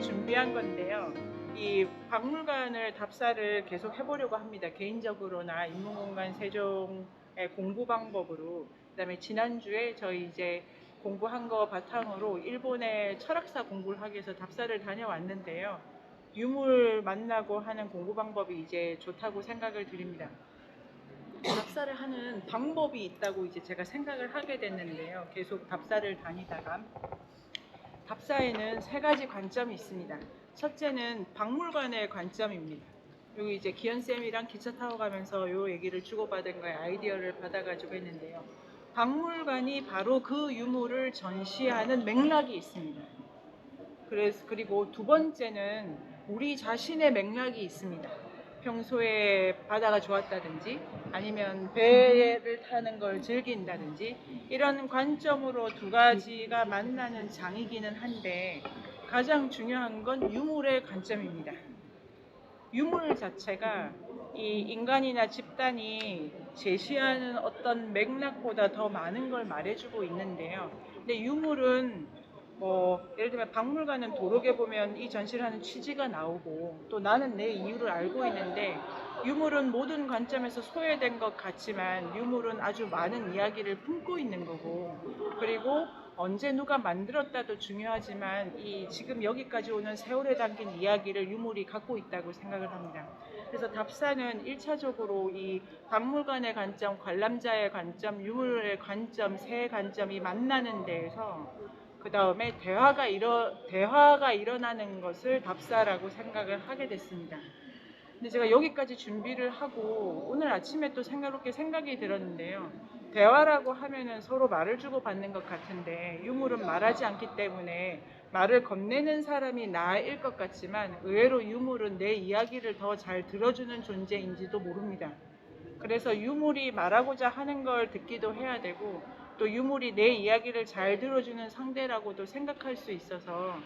제가 준비한 건데요. 이 박물관을 답사를 계속 해보려고 합니다. 개인적으로나 인문공간 세종의 공부 방법으로. 그다음에 지난주에 저희 이제 공부한 거 바탕으로 일본의 철학사 공부를 하기 위해서 답사를 다녀왔는데요. 유물 만나고 하는 공부 방법이 이제 좋다고 생각을 드립니다. 답사를 하는 방법이 있다고 이제 제가 생각을 하게 됐는데요. 계속 답사를 다니다가 답사에는 세 가지 관점이 있습니다. 첫째는 박물관의 관점입니다. 여기 이제 기현쌤이랑 기차 타고 가면서 요 얘기를 주고받은 거에 아이디어를 받아가지고 했는데요. 박물관이 바로 그 유물을 전시하는 맥락이 있습니다. 그리고 두 번째는 우리 자신의 맥락이 있습니다. 평소에 바다가 좋았다든지 아니면 배를 타는 걸 즐긴다든지 이런 관점으로 두 가지가 만나는 장이기는 한데 가장 중요한 건 유물의 관점입니다. 유물 자체가 이 인간이나 집단이 제시하는 어떤 맥락보다 더 많은 걸 말해주고 있는데요. 근데 유물은 예를 들면 박물관은 도록에 보면 이 전시를 하는 취지가 나오고 또 나는 내 이유를 알고 있는데 유물은 모든 관점에서 소외된 것 같지만 유물은 아주 많은 이야기를 품고 있는 거고 그리고 언제 누가 만들었다도 중요하지만 이 지금 여기까지 오는 세월에 담긴 이야기를 유물이 갖고 있다고 생각을 합니다. 그래서 답사는 1차적으로 이 박물관의 관점, 관람자의 관점, 유물의 관점, 세 관점이 만나는 데에서 그 다음에 대화가 일어나는 것을 답사라고 생각을 하게 됐습니다. 근데 제가 여기까지 준비를 하고 오늘 아침에 또 생각이 들었는데요. 대화라고 하면은 서로 말을 주고받는 것 같은데 유물은 말하지 않기 때문에 말을 건네는 사람이 나일 것 같지만 의외로 유물은 내 이야기를 더 잘 들어주는 존재인지도 모릅니다. 그래서 유물이 말하고자 하는 걸 듣기도 해야 되고 또 유물이 내 이야기를 잘 들어주는 상대라고도 생각할 수 있어서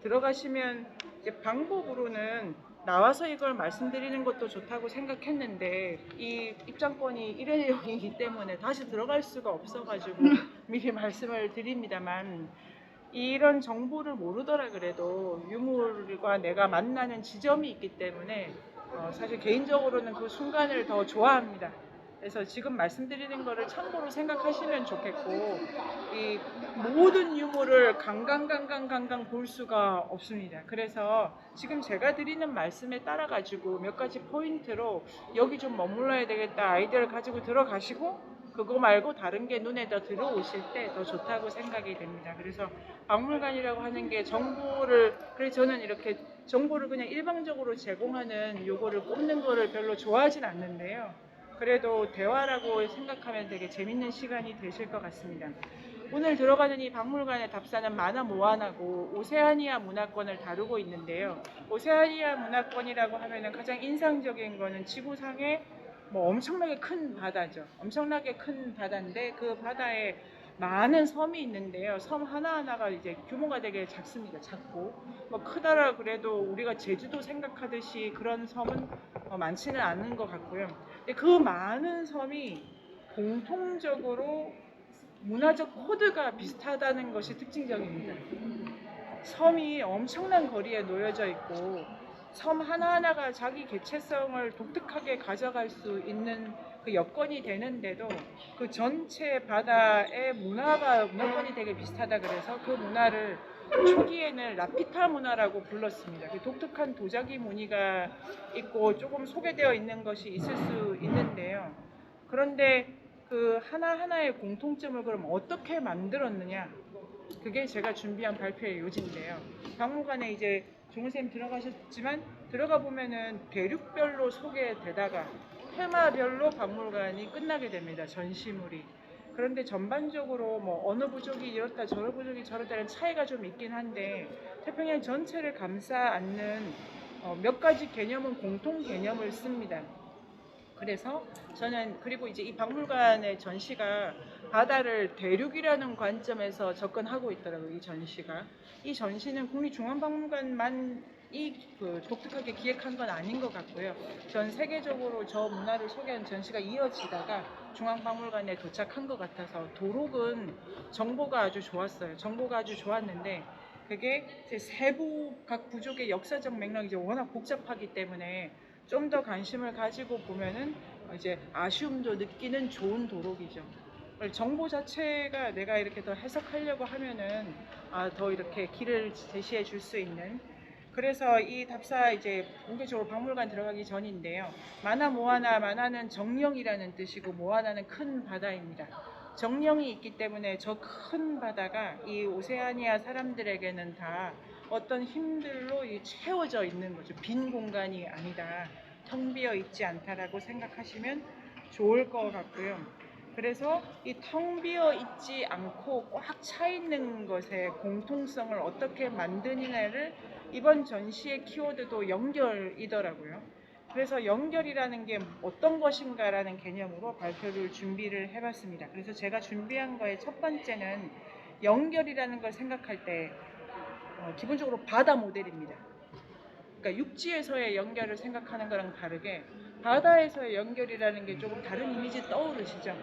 들어가시면 이제 방법으로는 나와서 이걸 말씀드리는 것도 좋다고 생각했는데 이 입장권이 일회용이기 때문에 다시 들어갈 수가 없어가지고 미리 말씀을 드립니다만 이런 정보를 모르더라 그래도 유물과 내가 만나는 지점이 있기 때문에 사실 개인적으로는 그 순간을 더 좋아합니다. 그래서 지금 말씀드리는 거를 참고로 생각하시면 좋겠고 이 모든 유물을 강강 볼 수가 없습니다. 그래서 지금 제가 드리는 말씀에 따라 가지고 몇 가지 포인트로 여기 좀 머물러야 되겠다 아이디어를 가지고 들어가시고 그거 말고 다른 게 눈에 더 들어오실 때 더 좋다고 생각이 됩니다. 그래서 박물관이라고 하는 게 그래서 저는 이렇게 정보를 그냥 일방적으로 제공하는 요거를 꼽는 거를 별로 좋아하진 않는데요. 그래도 대화라고 생각하면 되게 재밌는 시간이 되실 것 같습니다. 오늘 들어가는 이 박물관의 답사는 만화 모아나고 오세아니아 문화권을 다루고 있는데요. 오세아니아 문화권이라고 하면은 가장 인상적인 거는 지구상의 엄청나게 큰 바다죠. 엄청나게 큰 바다인데 그 바다에 많은 섬이 있는데요. 섬 하나하나가 이제 규모가 되게 작습니다. 작고 크다라 그래도 우리가 제주도 생각하듯이 그런 섬은 많지는 않은 것 같고요. 근데 그 많은 섬이 공통적으로 문화적 코드가 비슷하다는 것이 특징적입니다. 섬이 엄청난 거리에 놓여져 있고 섬 하나하나가 자기 개체성을 독특하게 가져갈 수 있는 그 여건이 되는데도 그 전체 바다의 문화권이 되게 비슷하다 그래서 그 문화를 초기에는 라피타 문화라고 불렀습니다. 그 독특한 도자기 무늬가 있고 조금 소개되어 있는 것이 있을 수 있는데요. 그런데 그 하나하나의 공통점을 그럼 어떻게 만들었느냐? 그게 제가 준비한 발표의 요지인데요. 박물관에 이제 종훈쌤 들어가셨지만 들어가 보면은 대륙별로 소개되다가 테마별로 박물관이 끝나게 됩니다. 전시물이. 그런데 전반적으로 어느 부족이 이렇다 저느 부족이 저렇다는 차이가 좀 있긴 한데 태평양 전체를 감싸 안는 몇 가지 개념은 공통 개념을 씁니다. 그래서 저는 그리고 이제 이 박물관의 전시가 바다를 대륙이라는 관점에서 접근하고 있더라고요. 이 전시는 국립중앙박물관만 독특하게 기획한 건 아닌 것 같고요. 전 세계적으로 저 문화를 소개한 전시가 이어지다가 중앙박물관에 도착한 것 같아서 도록은 정보가 아주 좋았어요. 정보가 아주 좋았는데 그게 이제 세부 각 부족의 역사적 맥락이 이제 워낙 복잡하기 때문에 좀 더 관심을 가지고 보면은 이제 아쉬움도 느끼는 좋은 도록이죠. 정보 자체가 내가 이렇게 더 해석하려고 하면은 더 이렇게 길을 제시해 줄 수 있는, 그래서 이 답사 이제 본격적으로 박물관 들어가기 전인데요. 마나 모아나, 마나는 정령이라는 뜻이고 모아나는 큰 바다입니다. 정령이 있기 때문에 저 큰 바다가 이 오세아니아 사람들에게는 다 어떤 힘들로 채워져 있는 거죠. 빈 공간이 아니다, 텅 비어 있지 않다라고 생각하시면 좋을 것 같고요. 그래서 이 텅 비어 있지 않고 꽉 차 있는 것의 공통성을 어떻게 만드느냐를 이번 전시의 키워드도 연결이더라고요. 그래서 연결이라는 게 어떤 것인가라는 개념으로 발표를 준비를 해봤습니다. 그래서 제가 준비한 거의 첫 번째는 연결이라는 걸 생각할 때 기본적으로 바다 모델입니다. 그러니까 육지에서의 연결을 생각하는 거랑 다르게 바다에서의 연결이라는 게 조금 다른 이미지 떠오르시죠?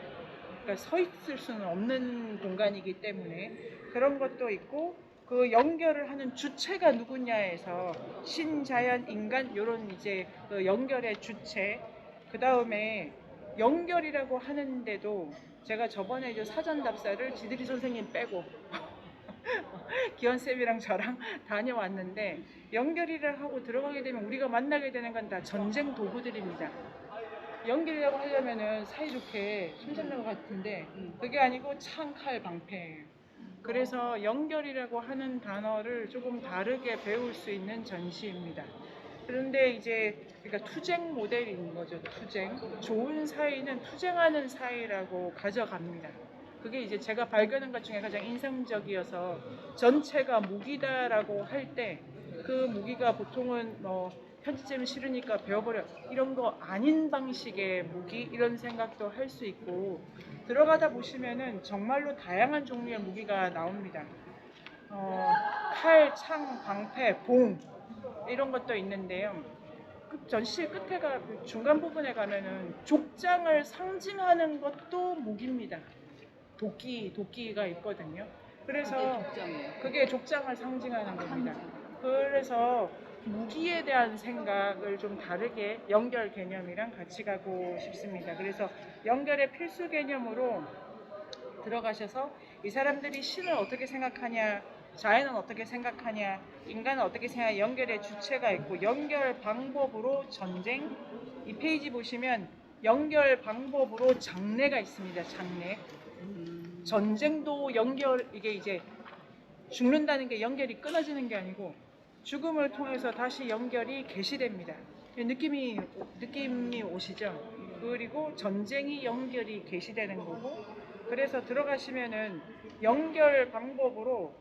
그러니까 서 있을 수는 없는 공간이기 때문에 그런 것도 있고, 그 연결을 하는 주체가 누구냐에서 신, 자연, 인간 이런 이제 그 연결의 주체, 그 다음에 연결이라고 하는데도 제가 저번에 이제 사전 답사를 지드리 선생님 빼고 기현쌤이랑 저랑 다녀왔는데, 연결이를 하고 들어가게 되면 우리가 만나게 되는 건 다 전쟁 도구들입니다. 연결이라고 하려면은 사이좋게 손잡는 것 같은데 그게 아니고 창칼 방패예요. 그래서 연결이라고 하는 단어를 조금 다르게 배울 수 있는 전시입니다. 그런데 이제 그러니까 투쟁 모델인 거죠. 투쟁. 좋은 사이는 투쟁하는 사이라고 가져갑니다. 그게 이제 제가 발견한 것 중에 가장 인상적이어서, 전체가 무기다라고 할 때 그 무기가 보통은 편집점이 싫으니까 배워버려 이런 거 아닌 방식의 무기, 이런 생각도 할 수 있고, 들어가다 보시면은 정말로 다양한 종류의 무기가 나옵니다. 칼, 창, 방패, 봉 이런 것도 있는데요. 전시 끝에 중간 부분에 가면은 족장을 상징하는 것도 무기입니다. 도끼가 있거든요. 그래서 그게 족장을 상징하는 겁니다. 그래서 무기에 대한 생각을 좀 다르게 연결 개념이랑 같이 가고 싶습니다. 그래서 연결의 필수 개념으로 들어가셔서 이 사람들이 신을 어떻게 생각하냐, 자연은 어떻게 생각하냐, 인간은 어떻게 생각하냐, 연결의 주체가 있고 연결 방법으로 전쟁, 이 페이지 보시면 연결 방법으로 장래가 있습니다. 장래. 전쟁도 연결, 이게 이제 죽는다는 게 연결이 끊어지는 게 아니고 죽음을 통해서 다시 연결이 개시됩니다. 느낌이 오시죠? 그리고 전쟁이 연결이 개시되는 거고, 그래서 들어가시면은 연결 방법으로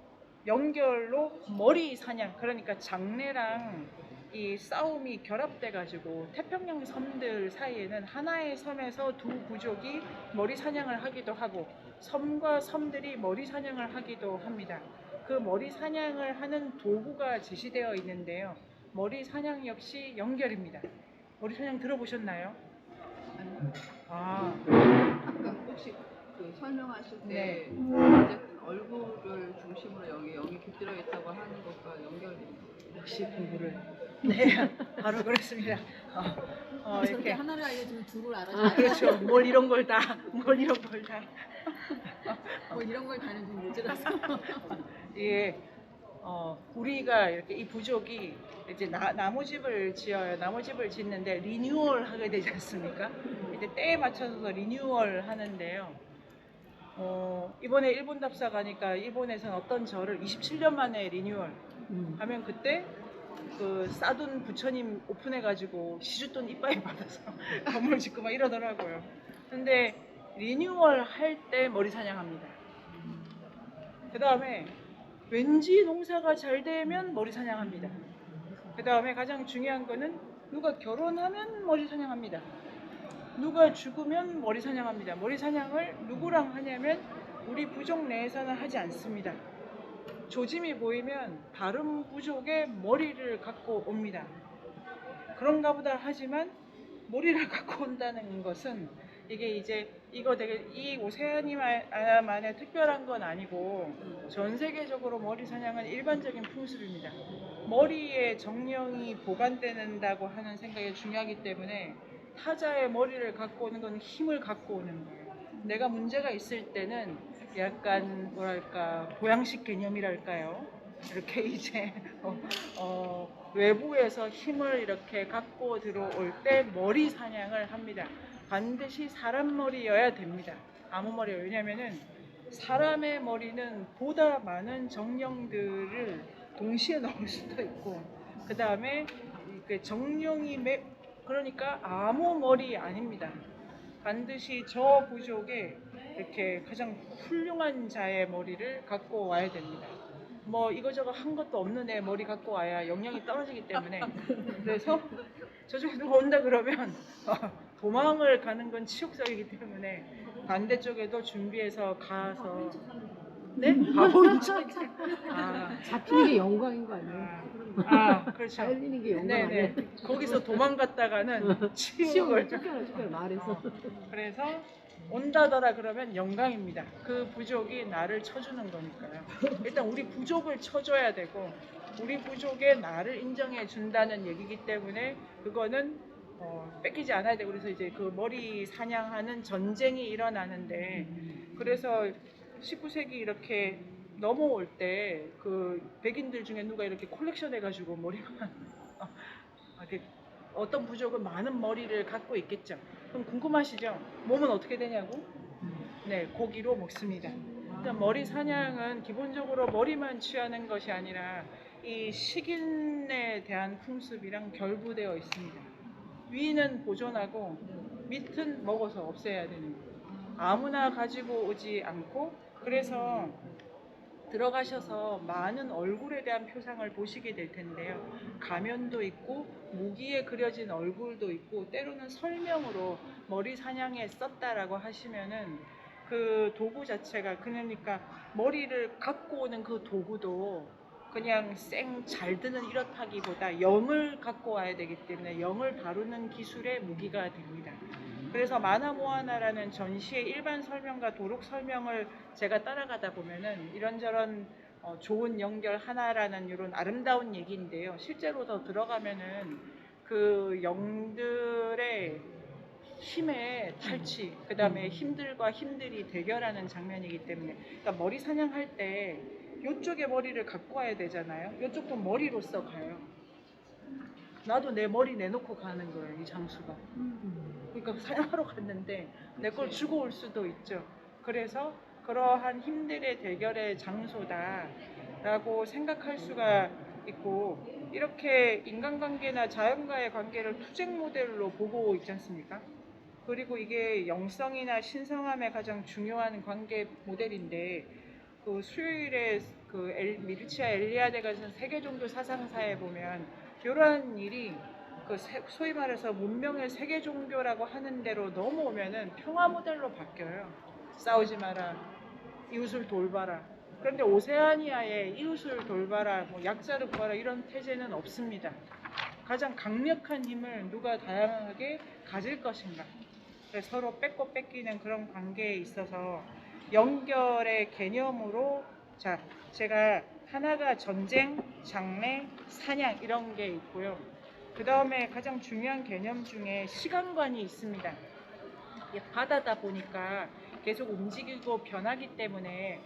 연결로 머리 사냥, 그러니까 장래랑 이 싸움이 결합돼 가지고 태평양 섬들 사이에는 하나의 섬에서 두 부족이 머리 사냥을 하기도 하고 섬과 섬들이 머리 사냥을 하기도 합니다. 그 머리 사냥을 하는 도구가 제시되어 있는데요. 머리 사냥 역시 연결입니다. 머리 사냥 들어보셨나요? 아까 혹시 그 설명하실 때 어쨌든 얼굴을 중심으로 여기 깃들어 있다고 하는 것과 연결이 역시 공부를. 네, 바로 그렇습니다. 저렇게 이렇게 하나를 알려주면 둘을 알아줘요. 그렇죠. 뭘 이런 걸 다. 뭐 이런 걸 다는 좀 모자라서. 예, 우리가 이렇게 이 부족이 이제 나무집을 지어요. 나무집을 짓는데 리뉴얼 하게 되지 않습니까? 이제 때에 맞춰서 리뉴얼 하는데요. 이번에 일본 답사 가니까 일본에서는 어떤 절을 27년 만에 리뉴얼 하면 그때 그 싸둔 부처님 오픈해가지고 시주돈 이빠이 받아서 건물 짓고 막 이러더라고요. 근데 리뉴얼 할 때 머리 사냥합니다. 그 다음에 왠지 농사가 잘 되면 머리 사냥합니다. 그 다음에 가장 중요한 거는 누가 결혼하면 머리 사냥합니다. 누가 죽으면 머리 사냥합니다. 머리 사냥을 누구랑 하냐면 우리 부족 내에서는 하지 않습니다. 조짐이 보이면 다른 부족의 머리를 갖고 옵니다. 그런가 보다 하지만 머리를 갖고 온다는 것은 이게 이제 이거 되게 이 오세아니아만의 특별한 건 아니고 전 세계적으로 머리 사냥은 일반적인 풍습입니다. 머리에 정령이 보관된다고 하는 생각이 중요하기 때문에 타자의 머리를 갖고 오는 건 힘을 갖고 오는 거예요. 내가 문제가 있을 때는 약간 뭐랄까 보양식 개념이랄까요? 이렇게 이제 외부에서 힘을 이렇게 갖고 들어올 때 머리 사냥을 합니다. 반드시 사람 머리여야 됩니다. 아무 머리요. 왜냐면은 사람의 머리는 보다 많은 정령들을 동시에 넣을 수도 있고, 그 다음에 정령이 그러니까 아무 머리 아닙니다. 반드시 저 부족에 이렇게 가장 훌륭한 자의 머리를 갖고 와야 됩니다. 뭐 이거저거 한 것도 없는 애 머리 갖고 와야 영향이 떨어지기 때문에, 그래서 저쪽에 누가 온다 그러면 도망을 가는 건 치욕적이기 때문에 반대쪽에도 준비해서 가서 네? 바보인 척. 잡히는 게 영광인 거 아니에요? 그렇죠. 살리는 게 영광 아니에요? 네네. 거기서 도망갔다가는 치욕을. 쫓겨나 말해서. 그래서 온다더라 그러면 영광입니다. 그 부족이 나를 쳐주는 거니까요. 일단 우리 부족을 쳐줘야 되고 우리 부족의 나를 인정해 준다는 얘기이기 때문에 그거는 뺏기지 않아야 되고, 그래서 이제 그 머리 사냥하는 전쟁이 일어나는데, 그래서 19세기 이렇게 넘어올 때 그 백인들 중에 누가 이렇게 콜렉션 해가지고 머리만 이렇게 어떤 부족은 많은 머리를 갖고 있겠죠. 그럼 궁금하시죠? 몸은 어떻게 되냐고? 네, 고기로 먹습니다. 일단 머리 사냥은 기본적으로 머리만 취하는 것이 아니라 이 식인에 대한 풍습이랑 결부되어 있습니다. 위는 보존하고 밑은 먹어서 없애야 되는 거예요. 아무나 가지고 오지 않고, 그래서 들어가셔서 많은 얼굴에 대한 표상을 보시게 될 텐데요. 가면도 있고 무기에 그려진 얼굴도 있고 때로는 설명으로 머리 사냥에 썼다라고 하시면은 그 도구 자체가, 그러니까 머리를 갖고 오는 그 도구도 그냥 생 잘 드는 이렇다기보다 영을 갖고 와야 되기 때문에 영을 다루는 기술의 무기가 됩니다. 그래서 마나모아나라는 전시의 일반 설명과 도록 설명을 제가 따라가다 보면은 이런저런 좋은 연결 하나라는 이런 아름다운 얘기인데요. 실제로 더 들어가면은 그 영들의 힘의 탈취, 그 다음에 힘들과 힘들이 대결하는 장면이기 때문에, 그러니까 머리 사냥할 때 이쪽에 머리를 갖고 와야 되잖아요. 이쪽도 머리로써 가요. 나도 내 머리 내놓고 가는 거예요, 이 장수가. 그러니까 사냥하러 갔는데 내 걸 주고 올 수도 있죠. 그래서 그러한 힘들의 대결의 장소다라고 생각할 수가 있고, 이렇게 인간관계나 자연과의 관계를 투쟁 모델로 보고 있지 않습니까? 그리고 이게 영성이나 신성함의 가장 중요한 관계 모델인데, 그 수요일에 그 미르치아 엘리아데가 쓴 세계 종교 사상사에 보면 이러한 일이 그 소위 말해서 문명의 세계 종교라고 하는 대로 넘어오면은 평화 모델로 바뀌어요. 싸우지 마라, 이웃을 돌봐라. 그런데 오세아니아에 이웃을 돌봐라, 뭐 약자를 구하라 이런 태제는 없습니다. 가장 강력한 힘을 누가 다양하게 가질 것인가, 서로 뺏고 뺏기는 그런 관계에 있어서 연결의 개념으로, 자, 제가 하나가 전쟁, 장래, 사냥 이런 게 있고요. 그 다음에 가장 중요한 개념 중에 시간관이 있습니다. 바다다 보니까 계속 움직이고 변하기 때문에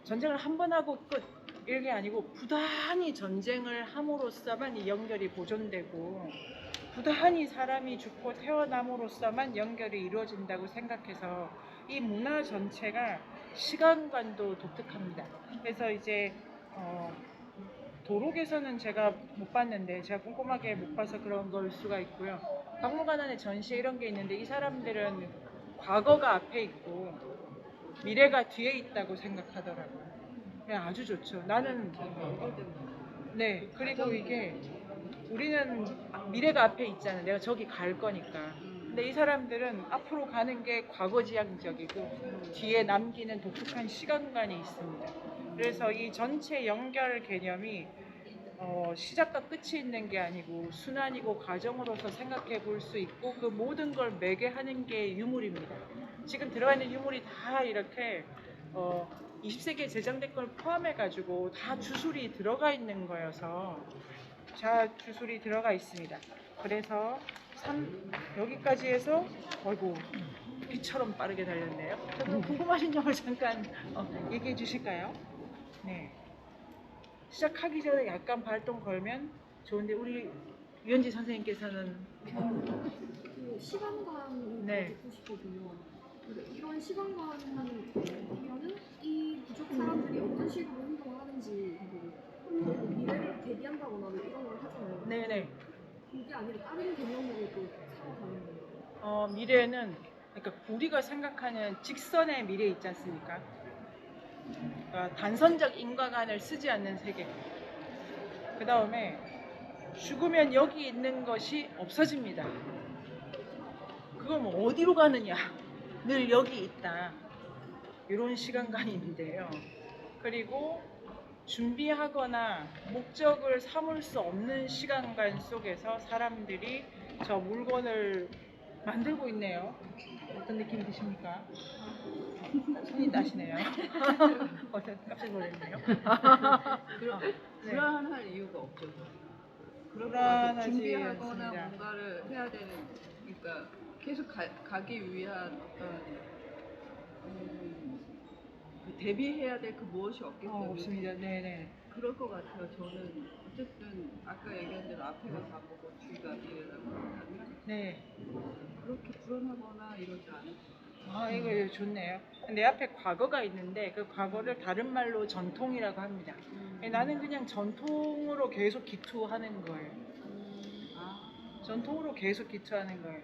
전쟁을 한 번 하고 끝 이게 아니고 부단히 전쟁을 함으로써만 이 연결이 보존되고 부단히 사람이 죽고 태어남으로써만 연결이 이루어진다고 생각해서 이 문화 전체가 시간관도 독특합니다. 그래서 이제 도록에서는 제가 못 봤는데, 제가 꼼꼼하게 못 봐서 그런 걸 수가 있고요. 박물관 안에 전시에 이런 게 있는데 이 사람들은 과거가 앞에 있고 미래가 뒤에 있다고 생각하더라고요. 그냥 아주 좋죠. 나는 네, 그리고 이게 우리는 미래가 앞에 있잖아요. 내가 저기 갈 거니까. 근데 이 사람들은 앞으로 가는 게 과거지향적이고 뒤에 남기는 독특한 시간관이 있습니다. 그래서 이 전체 연결 개념이 시작과 끝이 있는 게 아니고 순환이고 과정으로서 생각해 볼 수 있고 그 모든 걸 매개하는 게 유물입니다. 지금 들어가 있는 유물이 다 이렇게 20세기에 제작된 걸 포함해 가지고 다 주술이 들어가 있는 거여서 자 주술이 들어가 있습니다. 그래서 여기까지 해서 어이구 비처럼 빠르게 달렸네요. 저도 궁금하신 점을 잠깐 얘기해 주실까요? 네. 시작하기 전에 약간 발동 걸면 좋은데 우리 유현지 선생님께서는 그 시간관을 네. 듣고 싶거든요. 그러니까 이런 시간관이면은 이 부족 사람들이 어떤 식으로 행동을 하는지 그리고 미래를 대비한다거나 뭐 이런 걸 하잖아요. 네네 그게 아니라 다른 개념으로 또 살아가는 거예요. 미래는 그러니까 우리가 생각하는 직선의 미래 있지 않습니까? 그러니까 단선적 인과관을 쓰지 않는 세계. 그 다음에 죽으면 여기 있는 것이 없어집니다. 그걸 뭐 어디로 가느냐? 늘 여기 있다. 이런 시간관인데요. 그리고 준비하거나 목적을 삼을 수 없는 시간관 속에서 사람들이 저 물건을 만들고 있네요. 어떤 느낌이 드십니까? 손이 나시네요. 깜짝 놀랐네요. 네. 불안할 이유가 없죠. 불안하지 준비하거나 않습니다. 뭔가를 해야 되는, 그러니까 계속 가기 위한 어떤 그 대비해야 될 그 무엇이 없기 때문에 없습니다. 네네. 그럴 것 같아요. 저는 어쨌든 아까 얘기한 대로 앞에가 가보고 뒤가 미래라고 한다면 네. 그렇게 불안하거나 이러지 않을 이거 좋네요. 내 앞에 과거가 있는데 그 과거를 다른 말로 전통이라고 합니다. 나는 그냥 전통으로 계속 기투하는 거예요. 전통으로 계속 기투하는 거예요.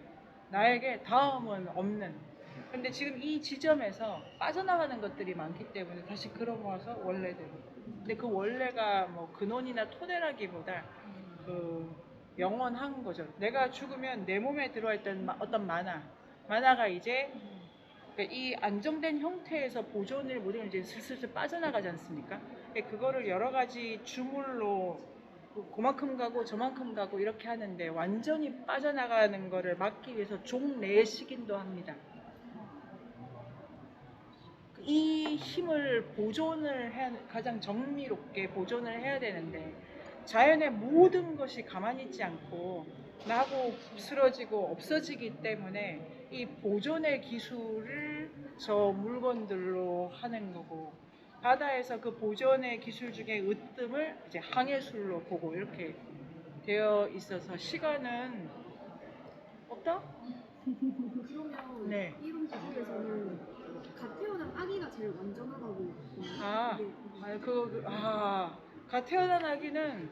나에게 다음은 없는. 근데 지금 이 지점에서 빠져나가는 것들이 많기 때문에 다시 끌어모아서 원래대로. 근데 그 원래가 뭐 근원이나 토대라기보다 그 영원한 거죠. 내가 죽으면 내 몸에 들어있던 어떤 만화가 이제 그러니까 이 안정된 형태에서 보존을 못하면 이제 슬슬 빠져나가지 않습니까? 그거를 여러 가지 주물로 그만큼 가고 저만큼 가고 이렇게 하는데 완전히 빠져나가는 거를 막기 위해서 종내식인도 합니다. 이 힘을 보존을 해야, 가장 정밀롭게 보존을 해야 되는데 자연의 모든 것이 가만히 있지 않고 나고 쓰러지고 없어지기 때문에 이 보존의 기술을 저 물건들로 하는 거고 바다에서 그 보존의 기술 중에 으뜸을 이제 항해술로 보고 이렇게 되어 있어서 시간은 없다? 그러면 네. 이런 구조에서는 갓 태어난 아기가 제일 완전하다고 아, 이게 갓 태어난 아기는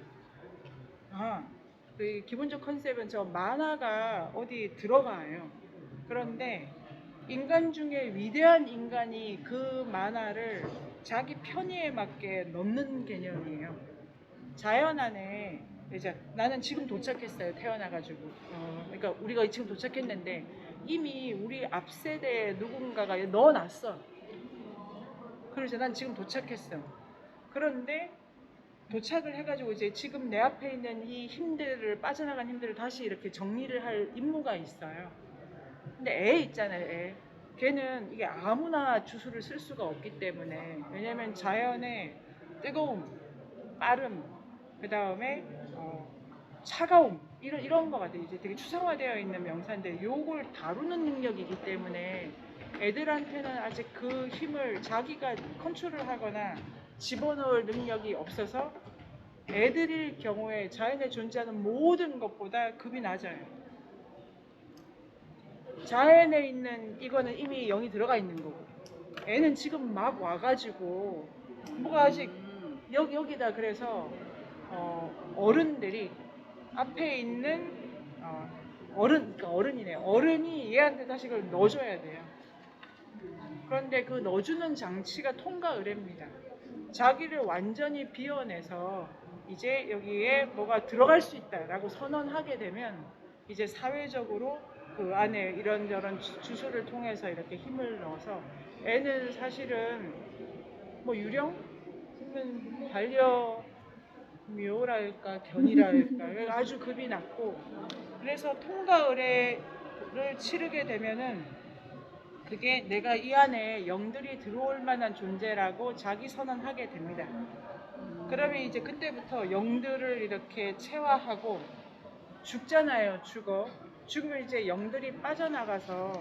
그 기본적 컨셉은 저 만화가 어디 들어가요. 그런데 인간 중에 위대한 인간이 그 만화를 자기 편의에 맞게 넣는 개념이에요. 자연 안에 이제 나는 지금 도착했어요. 태어나가지고. 그러니까 우리가 지금 도착했는데 이미 우리 앞 세대에 누군가가 넣어놨어. 그래서 난 지금 도착했어. 그런데 도착을 해가지고 이제 지금 내 앞에 있는 이 힘들을 빠져나간 힘들을 다시 이렇게 정리를 할 임무가 있어요. 근데 애 있잖아요. 애. 걔는 이게 아무나 주술을 쓸 수가 없기 때문에 왜냐면 자연의 뜨거움, 빠름, 그 다음에 차가움 이런 거 같아요. 이제 되게 추상화되어 있는 명사인데 요걸 다루는 능력이기 때문에 애들한테는 아직 그 힘을 자기가 컨트롤하거나 집어넣을 능력이 없어서 애들일 경우에 자연에 존재하는 모든 것보다 급이 낮아요. 자연에 있는 이거는 이미 영이 들어가 있는 거고 애는 지금 막 와가지고 뭐가 아직 여기다 그래서 어른들이 앞에 있는 그러니까 어른이네요. 어른이 얘한테 다시 그걸 넣어줘야 돼요. 그런데 그 넣어주는 장치가 통과 의례입니다. 자기를 완전히 비워내서 이제 여기에 뭐가 들어갈 수 있다라고 선언하게 되면 이제 사회적으로 그 안에 이런저런 주술을 통해서 이렇게 힘을 넣어서 애는 사실은 뭐 유령? 묘랄까 견이랄까 아주 급이 낮고, 그래서 통과 의례를 치르게 되면은 그게 내가 이 안에 영들이 들어올 만한 존재라고 자기 선언하게 됩니다. 그러면 이제 그때부터 영들을 이렇게 체화하고 죽잖아요. 죽으면 이제 영들이 빠져나가서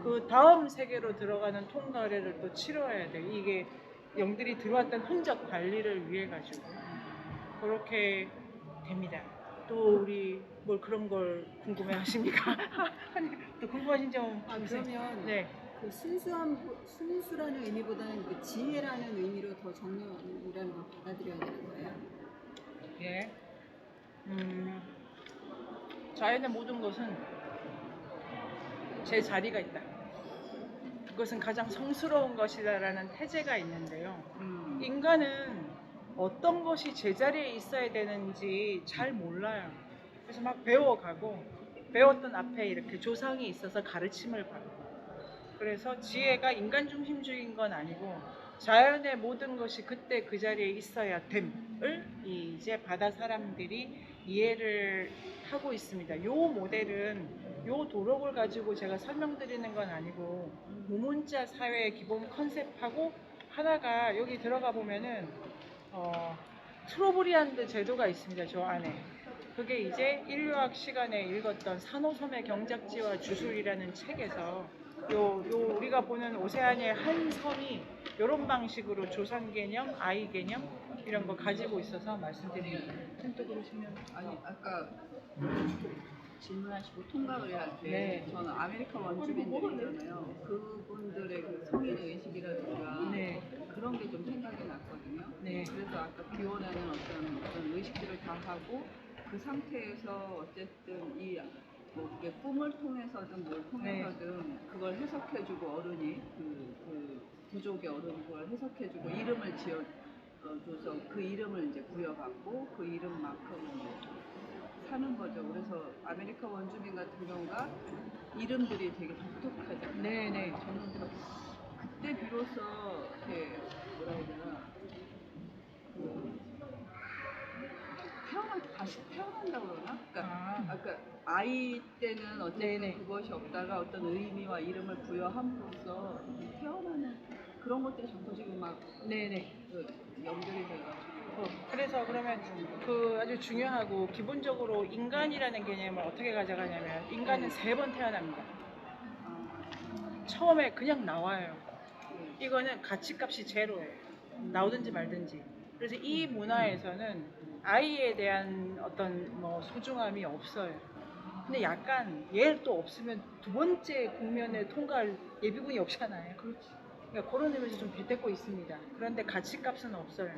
그 다음 세계로 들어가는 통과 의례를 또 치러야 돼. 이게 영들이 들어왔던 흔적 관리를 위해 가지고 그렇게 됩니다. 또 우리 뭘 그런 걸 궁금해 하십니까? 아니, 또 궁금하신 점 있으세요? 그러면 네. 그 순수라는 의미보다는 그 지혜라는 의미로 더 정령이라는 걸 받아들여야 되는 거예요. 예. 자연의 모든 것은 제 자리가 있다. 그것은 가장 성스러운 것이다라는 태제가 있는데요. 인간은 어떤 것이 제자리에 있어야 되는지 잘 몰라요. 그래서 막 배워가고 배웠던 앞에 이렇게 조상이 있어서 가르침을 받고, 그래서 지혜가 인간 중심주의인 건 아니고 자연의 모든 것이 그때 그 자리에 있어야 됨을 이제 바다 사람들이 이해를 하고 있습니다. 요 모델은 요 도록을 가지고 제가 설명드리는 건 아니고 무문자 사회의 기본 컨셉하고 하나가 여기 들어가 보면은 트로브리안드 제도가 있습니다. 저 안에. 그게 이제 인류학 시간에 읽었던 산호섬의 경작지와 주술이라는 책에서 요 우리가 보는 오세아니아의 한 섬이 이런 방식으로 조상 개념, 아이 개념 이런 거 가지고 있어서 말씀드립니다. 또 그러시면 아니 아까 질문하시고 통과 의례할 때 네. 저는 아메리카 원주민들이잖아요. 그분들의 그 성인 의식이라든가 네. 그런 게 좀 생각이 났거든요. 네. 그래서 아까 비워내는 어떤 의식들을 다 하고 그 상태에서 어쨌든 뭐 그게 꿈을 통해서든 뭘 통해서든 그걸 해석해주고 어른이 그 부족의 어른이 그걸 해석해주고 이름을 지어줘서 그 이름을 이제 부여받고 그 이름만큼 사는 거죠. 그래서 아메리카 원주민 같은 경우가 이름들이 되게 독특하잖아요. 네네. 저는 그때 비로소 이렇게 뭐라 해야 되나 다시 태어난다고 그러나? 그러니까 아이 때는 어쨌든 네네. 그것이 없다가 어떤 의미와 이름을 부여함으로써 태어나는 그런 것들이 자꾸 지금 막 네네. 연결이 돼가지고 그래서 그러면 그 아주 중요하고 기본적으로 인간이라는 개념을 어떻게 가져가냐면 인간은 3번 태어납니다. 처음에 그냥 나와요. 이거는 가치값이 제로예요. 나오든지 말든지. 그래서 이 문화에서는 아이에 대한 어떤 뭐 소중함이 없어요. 근데 약간 얘 또 없으면 두 번째 국면에 통과할 예비군이 없잖아요. 그러니까 그런 의미에서 좀 빗대고 있습니다. 그런데 가치값은 없어요.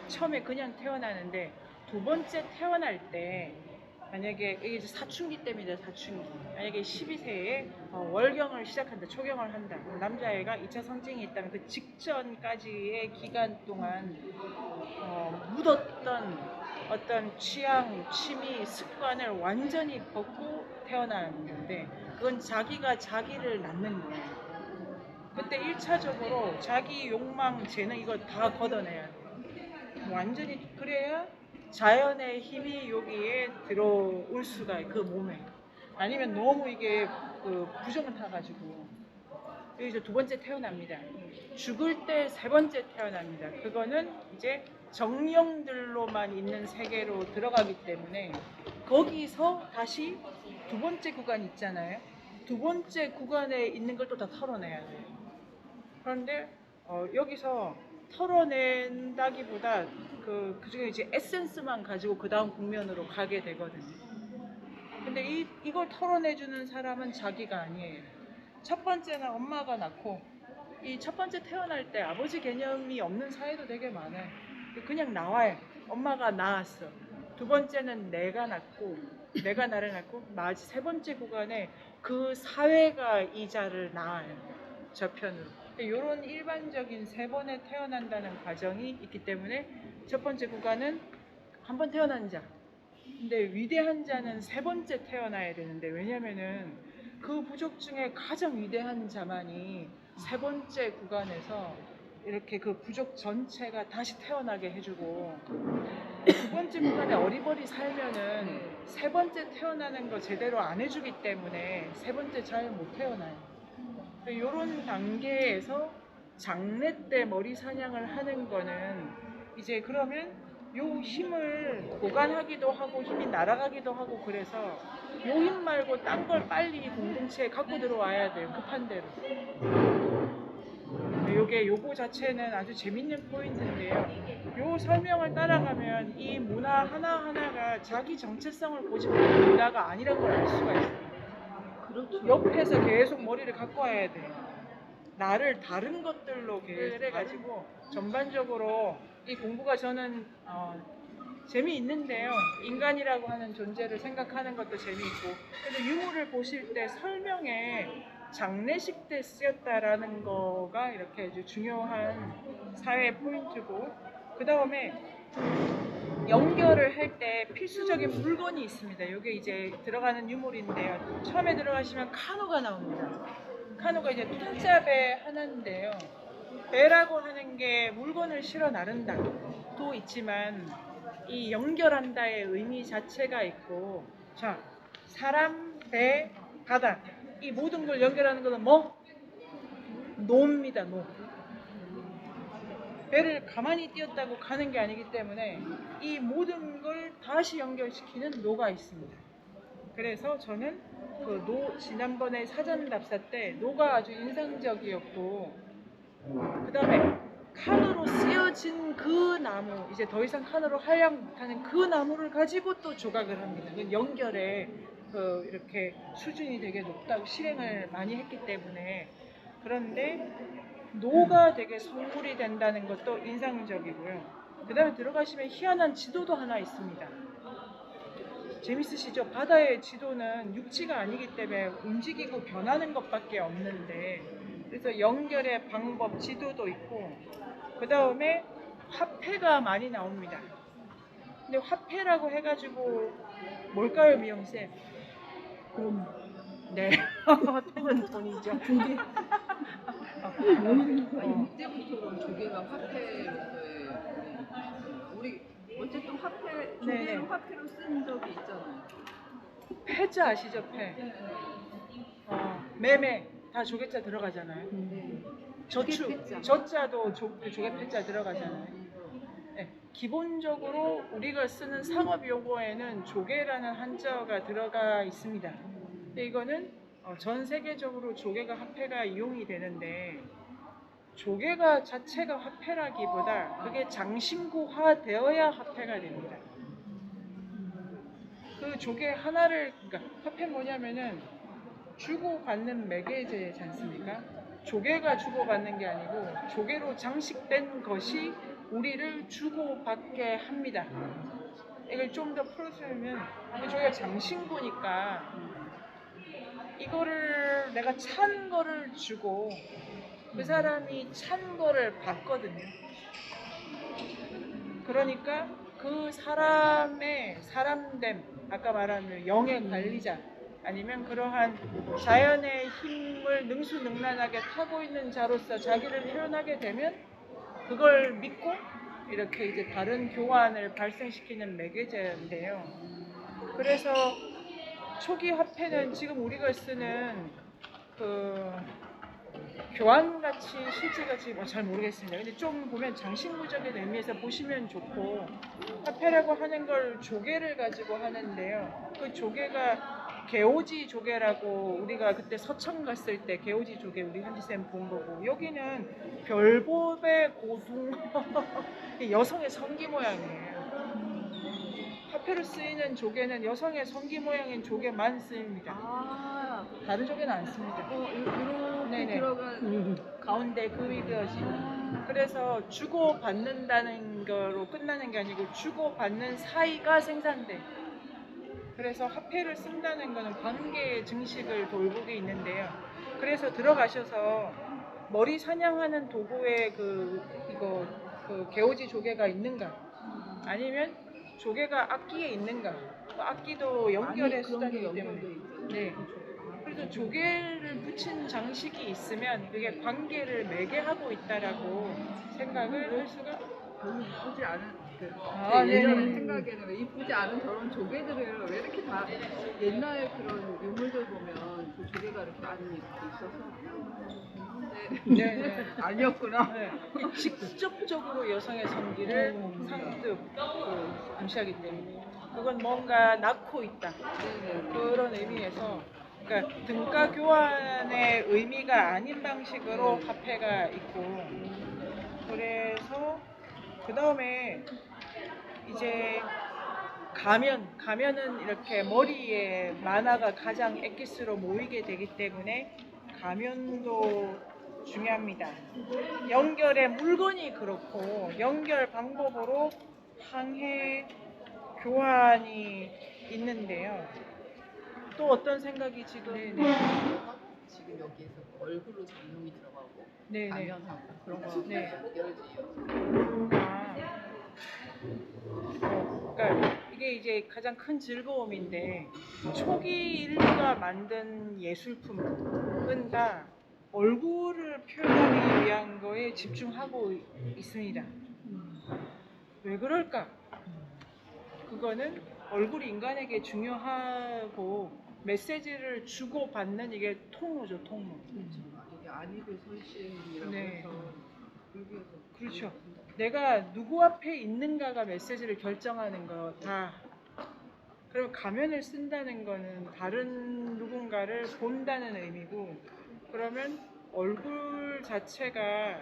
처음에 그냥 태어나는데 두 번째 태어날 때 만약에 이게 이제 사춘기 때문이다. 사춘기. 만약에 12세에 월경을 시작한다. 초경을 한다. 남자애가 2차 성징이 있다면 그 직전까지의 기간 동안 묻었던 어떤 취향, 취미, 습관을 완전히 벗고 태어났는데 그건 자기가 자기를 낳는 거예요. 그때 1차적으로 자기 욕망, 재능 이걸 다 걷어내야 돼. 완전히 그래야 자연의 힘이 여기에 들어올 수가 있고 그 몸에. 아니면 너무 이게 그 부정을 타가지고 여기서 두 번째 태어납니다. 죽을 때 3번째 태어납니다. 그거는 이제 정령들로만 있는 세계로 들어가기 때문에 거기서 다시 두 번째 구간 있잖아요. 두 번째 구간에 있는 걸 또 다 털어내야 돼요. 그런데 여기서 털어낸다기보다 그중에 이제 에센스만 가지고 그 다음 국면으로 가게 되거든요. 근데 이걸 털어내주는 사람은 자기가 아니에요. 첫 번째는 엄마가 낳고 이 첫 번째 태어날 때 아버지 개념이 없는 사회도 되게 많아요. 그냥 나와요. 엄마가 낳았어. 두 번째는 내가 낳고 내가 나를 낳고 세 번째 구간에 그 사회가 이자를 낳아요. 저편으로. 이런 일반적인 3번에 태어난다는 과정이 있기 때문에 첫 번째 구간은 한 번 태어난 자. 근데 위대한 자는 3번째 태어나야 되는데 왜냐면은 그 부족 중에 가장 위대한 자만이 3번째 구간에서 이렇게 그 부족 전체가 다시 태어나게 해주고 두 번째 구간에 어리버리 살면은 세 번째 태어나는 거 제대로 안 해주기 때문에 세 번째 잘 못 태어나요. 이런 단계에서 장래 때 머리 사냥을 하는 거는 이제 그러면 요 힘을 보관하기도 하고 힘이 날아가기도 하고 그래서 요 힘 말고 딴 걸 빨리 공동체에 갖고 들어와야 돼요. 급한 대로. 요거 자체는 아주 재밌는 포인트인데요. 요 설명을 따라가면 이 문화 하나하나가 자기 정체성을 고집하는 문화가 아니란 걸 알 수가 있어요. 그렇죠. 옆에서 계속 머리를 갖고 와야 돼요. 나를 다른 것들로 해가지고 전반적으로 이 공부가 저는 재미있는데요. 인간이라고 하는 존재를 생각하는 것도 재미있고 그래서 유물을 보실 때 설명에 장례식 때 쓰였다라는 거가 이렇게 아주 중요한 사회 포인트고 그 다음에 연결을 할 때 필수적인 물건이 있습니다. 이게 이제 들어가는 유물인데요. 처음에 들어가시면 카누가 나옵니다. 카누가 이제 통짜배 하나인데요. 배라고 하는 게 물건을 실어 나른다도 있지만 이 연결한다의 의미 자체가 있고 자 사람, 배, 바다 이 모든 걸 연결하는 것은 뭐? 노입니다. 노. 배를 가만히 띄었다고 가는 게 아니기 때문에 이 모든 걸 다시 연결시키는 노가 있습니다. 그래서 저는 그 노 지난번에 사전 답사 때 노가 아주 인상적이었고 그 다음에 칸으로 쓰여진 그 나무 이제 더 이상 칸으로 활용 못하는 그 나무를 가지고 또 조각을 합니다. 그 연결에 그 이렇게 수준이 되게 높다고 실행을 많이 했기 때문에 그런데 노가 되게 성물이 된다는 것도 인상적이고요. 그 다음에 들어가시면 희한한 지도도 하나 있습니다. 재밌으시죠? 바다의 지도는 육지가 아니기 때문에 움직이고 변하는 것밖에 없는데 그래서 연결의 방법, 지도도 있고 그 다음에 화폐가 많이 나옵니다. 근데 화폐라고 해가지고 뭘까요, 미영쌤? 돈. 네, 화폐는 돈이죠. 이때부터 그럼 조개가 화폐로서의 우리 어쨌든 화폐 조개를 네네. 화폐로 쓴 적이 있잖아요. 패자 아시죠, 패? 매매 다 조개자 들어가잖아요. 저축, 조개패자. 저자도 조개패자 들어가잖아요. 네, 기본적으로 우리가 쓰는 상업 용어에는 조개라는 한자어가 들어가 있습니다. 근데 이거는 전 세계적으로 조개가 화폐가 이용이 되는데 조개가 자체가 화폐라기보다 그게 장신구화 되어야 화폐가 됩니다. 그 조개 하나를 그러니까 화폐 뭐냐면은 주고받는 매개제지 않습니까? 조개가 주고받는 게 아니고 조개로 장식된 것이 우리를 주고받게 합니다. 이걸 좀 더 풀어주면 조개가 장신구니까 이거를 내가 찬 거를 주고 그 사람이 찬 거를 받거든요. 그러니까 그 사람의 사람됨, 아까 말한 영의 관리자 아니면 그러한 자연의 힘을 능수능란하게 타고 있는 자로서 자기를 표현하게 되면 그걸 믿고 이렇게 이제 다른 교환을 발생시키는 매개체인데요. 그래서 초기 화폐는 지금 우리가 쓰는 그 교환가치, 실질가치 잘 모르겠습니다. 근데 좀 보면 장신구적인 의미에서 보시면 좋고 화폐라고 하는 걸 조개를 가지고 하는데요. 그 조개가 개오지 조개라고 우리가 그때 서천 갔을 때 개오지 조개 우리 현지쌤 본 거고 여기는 별법의 고둥 여성의 성기 모양이에요. 화폐로 쓰이는 조개는 여성의 성기 모양인 조개만 쓰입니다. 다른 조개는 안 씁니다. 이렇게 네네. 들어간 가운데 금이 그어진. 그래서 주고 받는다는 거로 끝나는 게 아니고 주고 받는 사이가 생산돼. 그래서 화폐를 쓴다는 거는 관계의 증식을 돌보게 있는데요. 그래서 들어가셔서 머리 사냥하는 도구에 그 개오지 조개가 있는가? 아니면 조개가 악기에 있는가? 악기도 연결의 수단이기 때문에. 네. 그래서 조개를 묻힌 장식이 있으면 그게 관계를 매개하고 있다라고 생각을 할 수가. 별로 이쁘지 않은 제 네네. 예전 생각에는 왜 이쁘지 않은 저런 조개들을 왜 이렇게 다 옛날 그런 유물들 보면 그 조개가 이렇게 많이 있어서 네네. 아니었구나. 네. 직접적으로 여성의 성기를 상득 암시하기 때문에 그건 뭔가 낳고 있다 네네. 그런 의미에서 그러니까 등가 교환의 의미가 아닌 방식으로 화폐가 있고 그래서 그 다음에 이제 가면은 이렇게 머리에 만화가 가장 엑기스로 모이게 되기 때문에 가면도 중요합니다. 연결의 물건이 그렇고 연결 방법으로 항해 교환이 있는데요. 또 어떤 생각이 지금 지금 여기에서 얼굴로 정용이 들어가고 네네. 가면하고 그런 거 네. 연결지요. 그러니까 이게 이제 가장 큰 즐거움인데 초기 인류가 만든 예술품은 다 얼굴을 표현하기 위한 거에 집중하고 있습니다. 왜 그럴까? 그거는 얼굴이 인간에게 중요하고 메시지를 주고받는 이게 통로죠, 통로. 이게 안입의 설신이라고 네. 해서 여기에서 그렇죠. 내가 누구 앞에 있는가가 메시지를 결정하는 거 다. 그리고 가면을 쓴다는 거는 다른 누군가를 본다는 의미고, 그러면 얼굴 자체가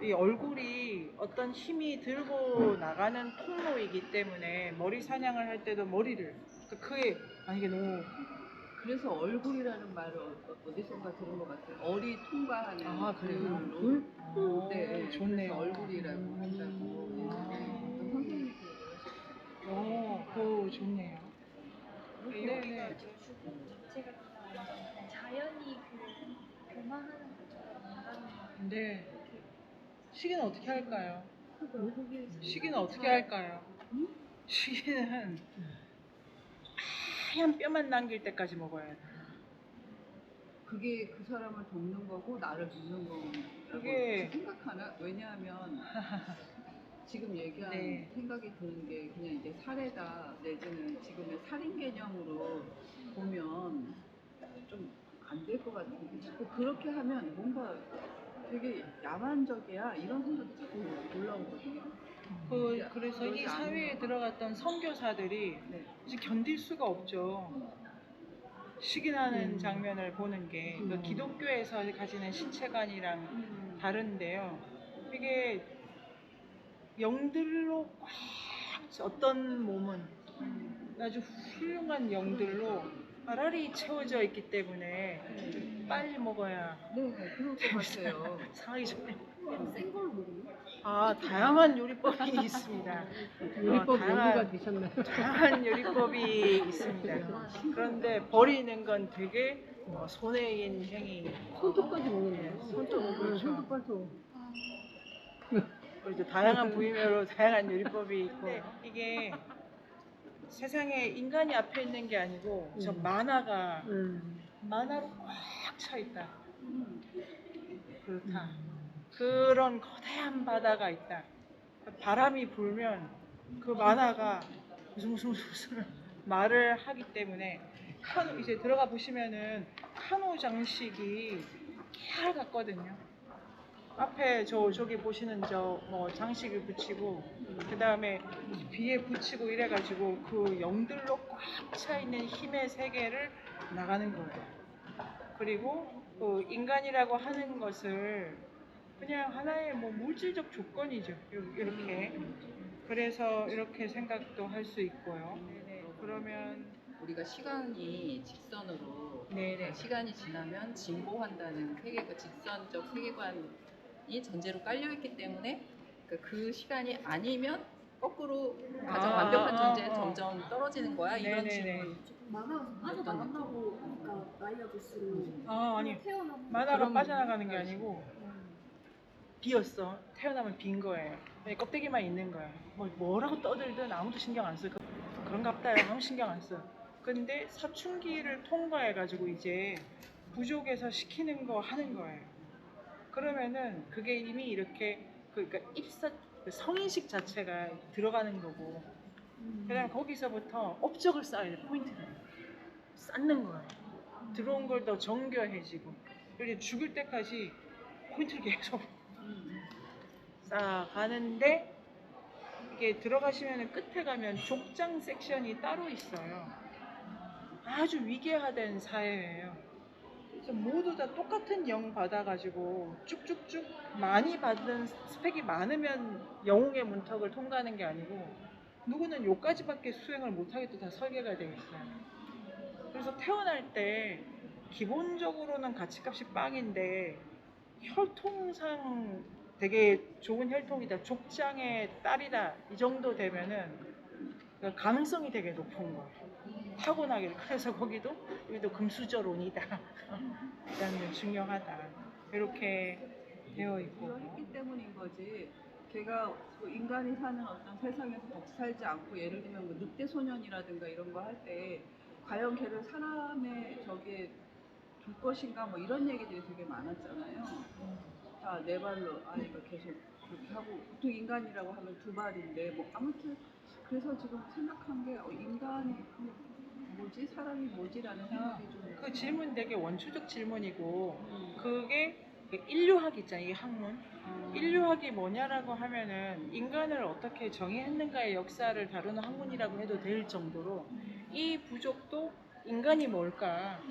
이 얼굴이 어떤 힘이 들고 나가는 통로이기 때문에 머리 사냥을 할 때도 머리를 그게 이게 너무 그래서 얼굴이라는 말을 어디선가 들은 것 같아요. 얼이 통과하는 그래요? 굴로. 오, 네, 좋네요. 그래서 얼굴이라고 한다고. 어떤 선생님이 그거 좋네요. 네네. 자체가 완전 자연이 교만하는 것처럼 인간이 네. 시기는 어떻게 할까요? 외국에서 시기는 어떻게 할까요? 시기는 하얀 뼈만 남길 때까지 먹어야 돼. 그게 그 사람을 돕는 거고 나를 돕는 거라고 그게- 생각하나? 왜냐하면 지금 얘기한 네. 생각이 드는 게 그냥 이제 살해다 내지는 지금의 살인 개념으로 보면 좀 안 될 것 같은 게 자꾸 그렇게 하면 뭔가 되게 야만적이야 이런 생각이 자꾸 올라오거든요. 그래서 이 그러지 사회에 않은 들어갔던 선교사들이 네. 이제 견딜 수가 없죠. 시기나는 장면을 보는 게 그 기독교에서 가지는 신체관이랑 다른데요. 이게 영들로 꽉 어떤 몸은 아주 훌륭한 영들로 알알이 채워져 있기 때문에 빨리 먹어야 네, 그럴 것 같아요. 상하기 전에. 센 걸로 먹는 다양한 요리법이 있습니다. 요리법 다양한- 연구가 되셨나요? 다양한 요리법이 있습니다. 그런데 버리는 건 되게 손해인 행위. 손톱까지 먹는데요. 손톱, 그렇죠. 손톱 발톱. 이제 다양한 부위별로 다양한 요리법이 있고 이게 세상에 인간이 앞에 있는 게 아니고 저 만화가 만화로 꽉 차 있다. 그렇다. 그런 거대한 바다가 있다. 바람이 불면 그 만화가 무슨 말을 하기 때문에 이제 들어가 보시면은 카누 장식이 깨알 같거든요. 앞에 저기 보시는 뭐 장식을 붙이고 그 다음에 비에 붙이고 이래가지고 그 영들로 꽉 차 있는 힘의 세계를 나가는 거예요. 그리고 그 인간이라고 하는 것을 그냥 하나의 뭐 물질적 조건이죠. 이렇게. 그래서 이렇게 생각도 할 수 있고요. 그러면 우리가 시간이 직선으로 네네. 시간이 지나면 진보한다는 세계가 직선적 세계관이 전제로 깔려있기 때문에 그 시간이 아니면 거꾸로 가장 완벽한 존재에 점점 떨어지는 거야 이런 네네네. 질문. 만화가 빠져나간다고 하니까 나이가 들수록 아니 태어나면 만화가 그럼- 빠져나가는 게 아니고 비었어. 태어나면 빈 거예요. 껍데기만 있는 거야. 뭐라고 떠들든 아무도 신경 안 써. 그런갑다. 아무 신경 안 써. 근데 사춘기를 통과해가지고 이제 부족에서 시키는 거 하는 거예요. 그러면은 그게 이미 이렇게 그러니까 그 성인식 자체가 들어가는 거고, 그다음 거기서부터 업적을 쌓아야 돼. 포인트를 쌓는 거예요. 들어온 걸 더 정교해지고, 그리고 죽을 때까지 포인트를 계속 쌓아가는데, 이게 들어가시면 끝에 가면 족장 섹션이 따로 있어요. 아주 위계화된 사회예요. 그래서 모두 다 똑같은 영 받아가지고 쭉쭉쭉 많이 받은 스펙이 많으면 영웅의 문턱을 통과하는 게 아니고, 누구는 요까지밖에 수행을 못하게 다 설계가 되어 있어요. 그래서 태어날 때 기본적으로는 가치값이 빵인데 혈통상 되게 좋은 혈통이다, 족장의 딸이다, 이 정도 되면은 그 가능성이 되게 높은 거예요. 타고나기를. 그래서 거기도 여기도 금수저론이다. 그다음에 중요하다. 이렇게 되어 있고. 이거 했기 때문인 거지. 걔가 그 인간이 사는 어떤 세상에서 같이 살지 않고, 예를 들면 뭐 늑대 소년이라든가 이런 거 할 때 과연 걔를 사람의 저기에 둘 것인가 뭐 이런 얘기들이 되게 많았잖아요. 다 네 발로 아이가 계속 그렇게 하고, 보통 인간이라고 하면 두 발인데 뭐 아무튼 그래서 지금 생각한 게 인간이 뭐지, 사람이 뭐지라는 생각이 좀. 그 질문 되게 원초적 질문이고, 그게 그 인류학 있잖아요. 이 학문. 인류학이 뭐냐라고 하면은 인간을 어떻게 정의했는가의 역사를 다루는 학문이라고 해도 될 정도로, 이 부족도 인간이 뭘까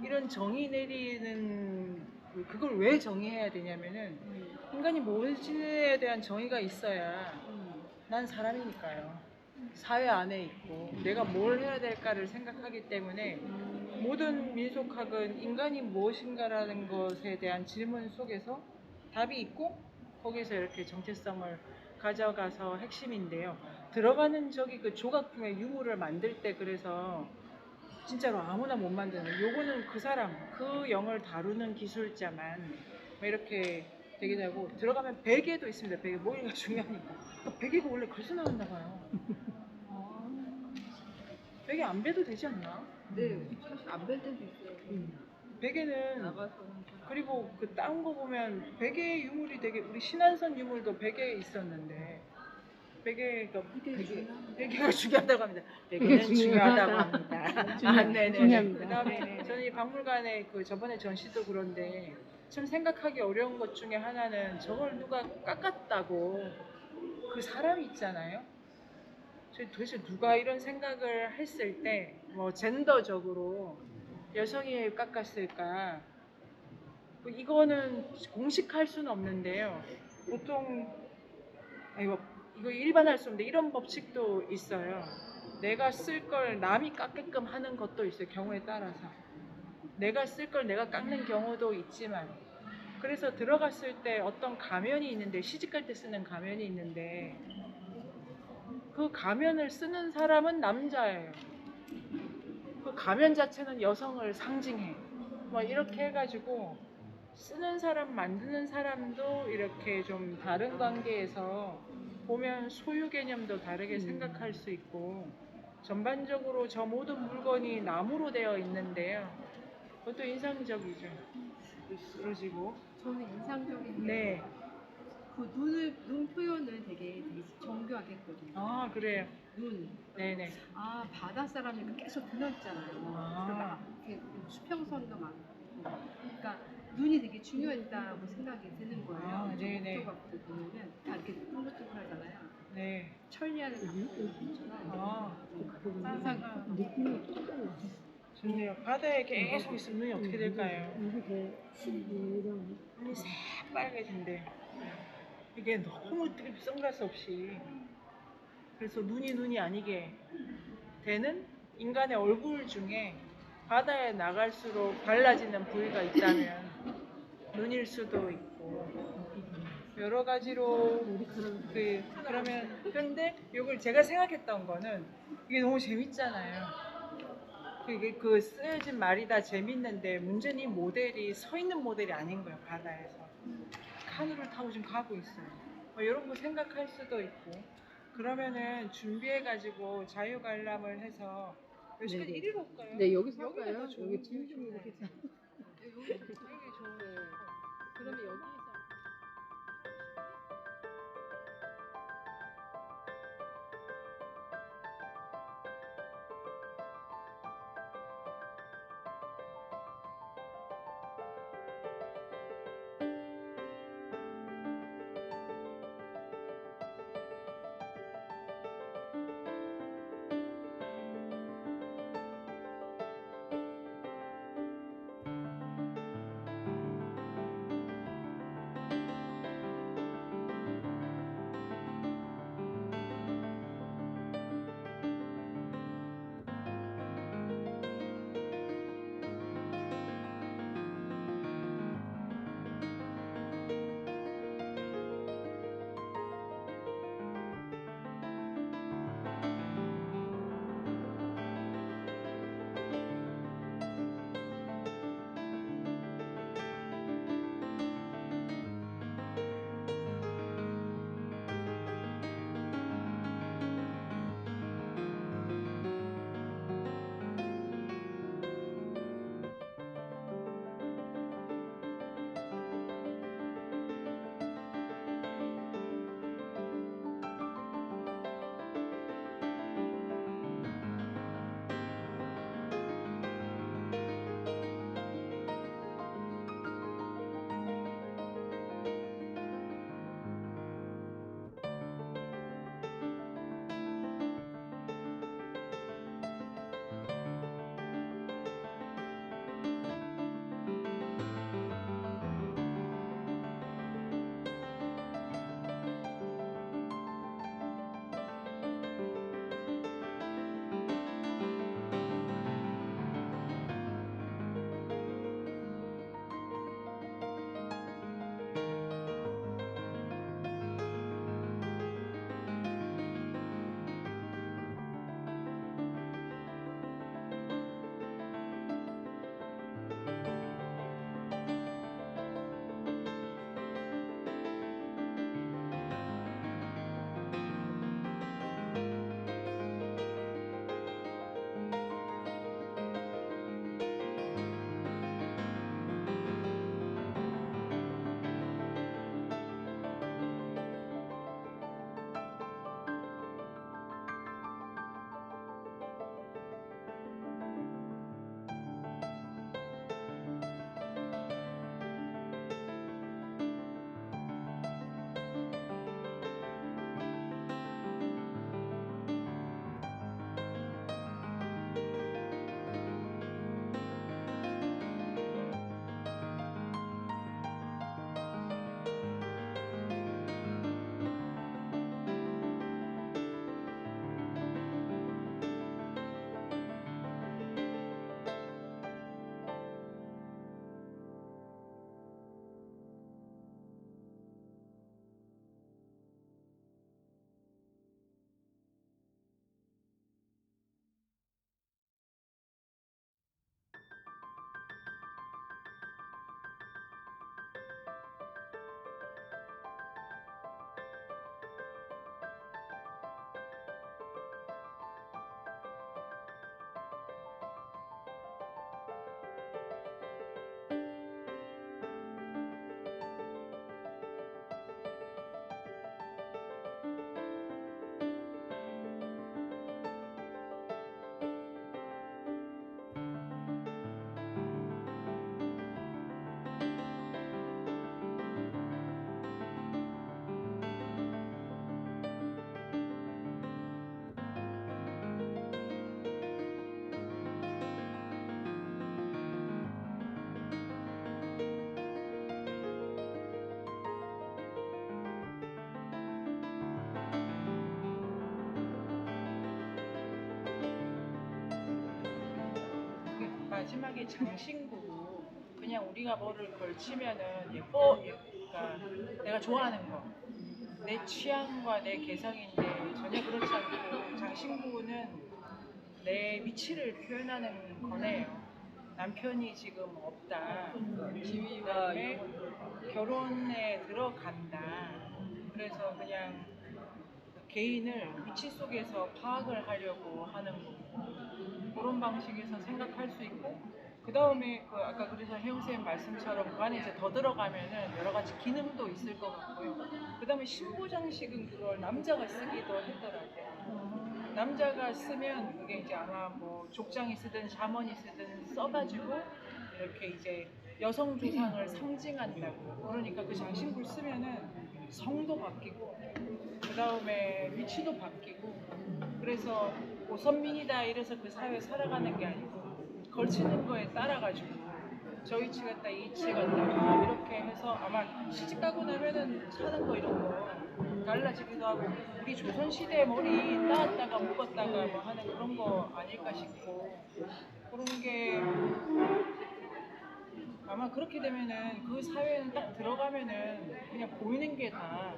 이런 정의 내리는, 그걸 왜 정의해야 되냐면은 인간이 뭔지에 대한 정의가 있어야 난 사람이니까요. 사회 안에 있고 내가 뭘 해야 될까를 생각하기 때문에, 모든 민속학은 인간이 무엇인가라는 것에 대한 질문 속에서 답이 있고, 거기서 이렇게 정체성을 가져가서 핵심인데요. 들어가는 저기 그 조각품의 유물을 만들 때, 그래서 진짜로 아무나 못 만드는, 요거는 그 사람 그 영을 다루는 기술자만 뭐 이렇게 되게 되고, 들어가면 베개도 있습니다. 베개 모기가 중요하니까. 베개가 원래 그래서 나온나 봐요. 베개 안 베도 되지 않나? 네, 사실 안 뵐 때도 있어요. 베개는, 나가서는 좀. 그리고 그 다른 거 보면 베개 유물이 되게, 우리 신안선 유물도 베개에 있었는데, 베개가 중요하다고 합니다. 베개는 중요하다고 합니다. 네네. 중요합니다. 그다음에 저는 이 박물관에 그 저번에 전시도 그런데 참 생각하기 어려운 것 중에 하나는, 저걸 누가 깎았다고 그 사람이 있잖아요. 도대체 누가 이런 생각을 했을 때 뭐 젠더적으로 여성이 깎았을까? 뭐 이거는 공식할 수는 없는데요. 보통 이거 일반할 수 없는데 이런 법칙도 있어요. 내가 쓸 걸 남이 깎게끔 하는 것도 있어요. 경우에 따라서. 내가 쓸 걸 내가 깎는 경우도 있지만, 그래서 들어갔을 때 어떤 가면이 있는데, 시집갈 때 쓰는 가면이 있는데, 그 가면을 쓰는 사람은 남자예요. 그 가면 자체는 여성을 상징해. 뭐 이렇게 해가지고 쓰는 사람, 만드는 사람도 이렇게 좀 다른 관계에서 보면 소유 개념도 다르게 생각할 수 있고, 전반적으로 저 모든 물건이 나무로 되어 있는데요. 그것도 인상적이죠. 쓰러지고. 저는 인상적인 게 네. 그 눈 표현을 되게 정교하게 했거든요. 아, 그래요. 눈. 네네. 아, 바다 사람이니까 계속 그렸잖아요. 아. 그리고 막 이렇게 수평선도 많고. 그러니까 눈이 되게 중요하다고 생각이 드는 거예요. 아, 네네. 조각들 보면은 다 이렇게 둥글둥글하잖아요. 네. 천리안을 것처럼 아, 상상. 느낌이 똑같아요. 좋네요. 바다에 계속 있으면 눈이 어떻게 될까요? 이게 이런 눈이 새빨개진대. 이게 너무 선글라스 없이. 그래서 눈이 아니게 되는 인간의 얼굴 중에 바다에 나갈수록 달라지는 부위가 있다면 눈일 수도 있고, 여러 가지로 그러면, 근데 이걸 제가 생각했던 거는, 이게 너무 재밌잖아요. 그게 그 쓰여진 말이 다 재밌는데, 문제는 이 모델이 서 있는 모델이 아닌 거예요. 바다에서 카누를 타고 지금 가고 있어요. 뭐 이런 거 생각할 수도 있고, 그러면은 준비해가지고 자유관람을 해서 몇 시까지 네, 네. 이리로 올까요? 네, 여기서 여기가 할까요? 더 좋은 여기 것 지금 같아요. 이렇게 여기 좋네. 그러면 여기서 마지막에 장신구로 그냥 우리가 뭐를 걸치면은 그러니까 내가 좋아하는 거, 내 취향과 내 개성인데 전혀 그렇지 않고 장신구는 내 위치를 표현하는 거네요. 남편이 지금 없다. 그다음에 결혼에 들어간다. 그래서 그냥 개인을 위치 속에서 파악을 하려고 하는 거고 그런 방식에서 생각할 수 있고 그 다음에 그 아까 그래서 혜영 선생님 말씀처럼 그 안에 이제 더 들어가면은 여러 가지 기능도 있을 것 같고요. 그 다음에 신부 장식은 그걸 남자가 쓰기도 했더라고요. 남자가 쓰면 그게 이제 아마 뭐 족장이 쓰든 샤먼이 쓰든 써가지고 이렇게 이제 여성 조상을 상징한다고. 그러니까 그 장신구를 쓰면은 성도 바뀌고 그 다음에 위치도 바뀌고 그래서 오선민이다 이래서 그 사회에 살아가는 게 아니고 걸치는 거에 따라가지고 저 위치 갔다 이 위치 갔다 이렇게 해서 아마 시집 가고 나면은 사는 거 이런 거 달라지기도 하고 우리 조선시대 머리 따았다가 묶었다가 뭐 하는 그런 거 아닐까 싶고 그런 게 아마 그렇게 되면은 그 사회는 딱 들어가면은 그냥 보이는 게 다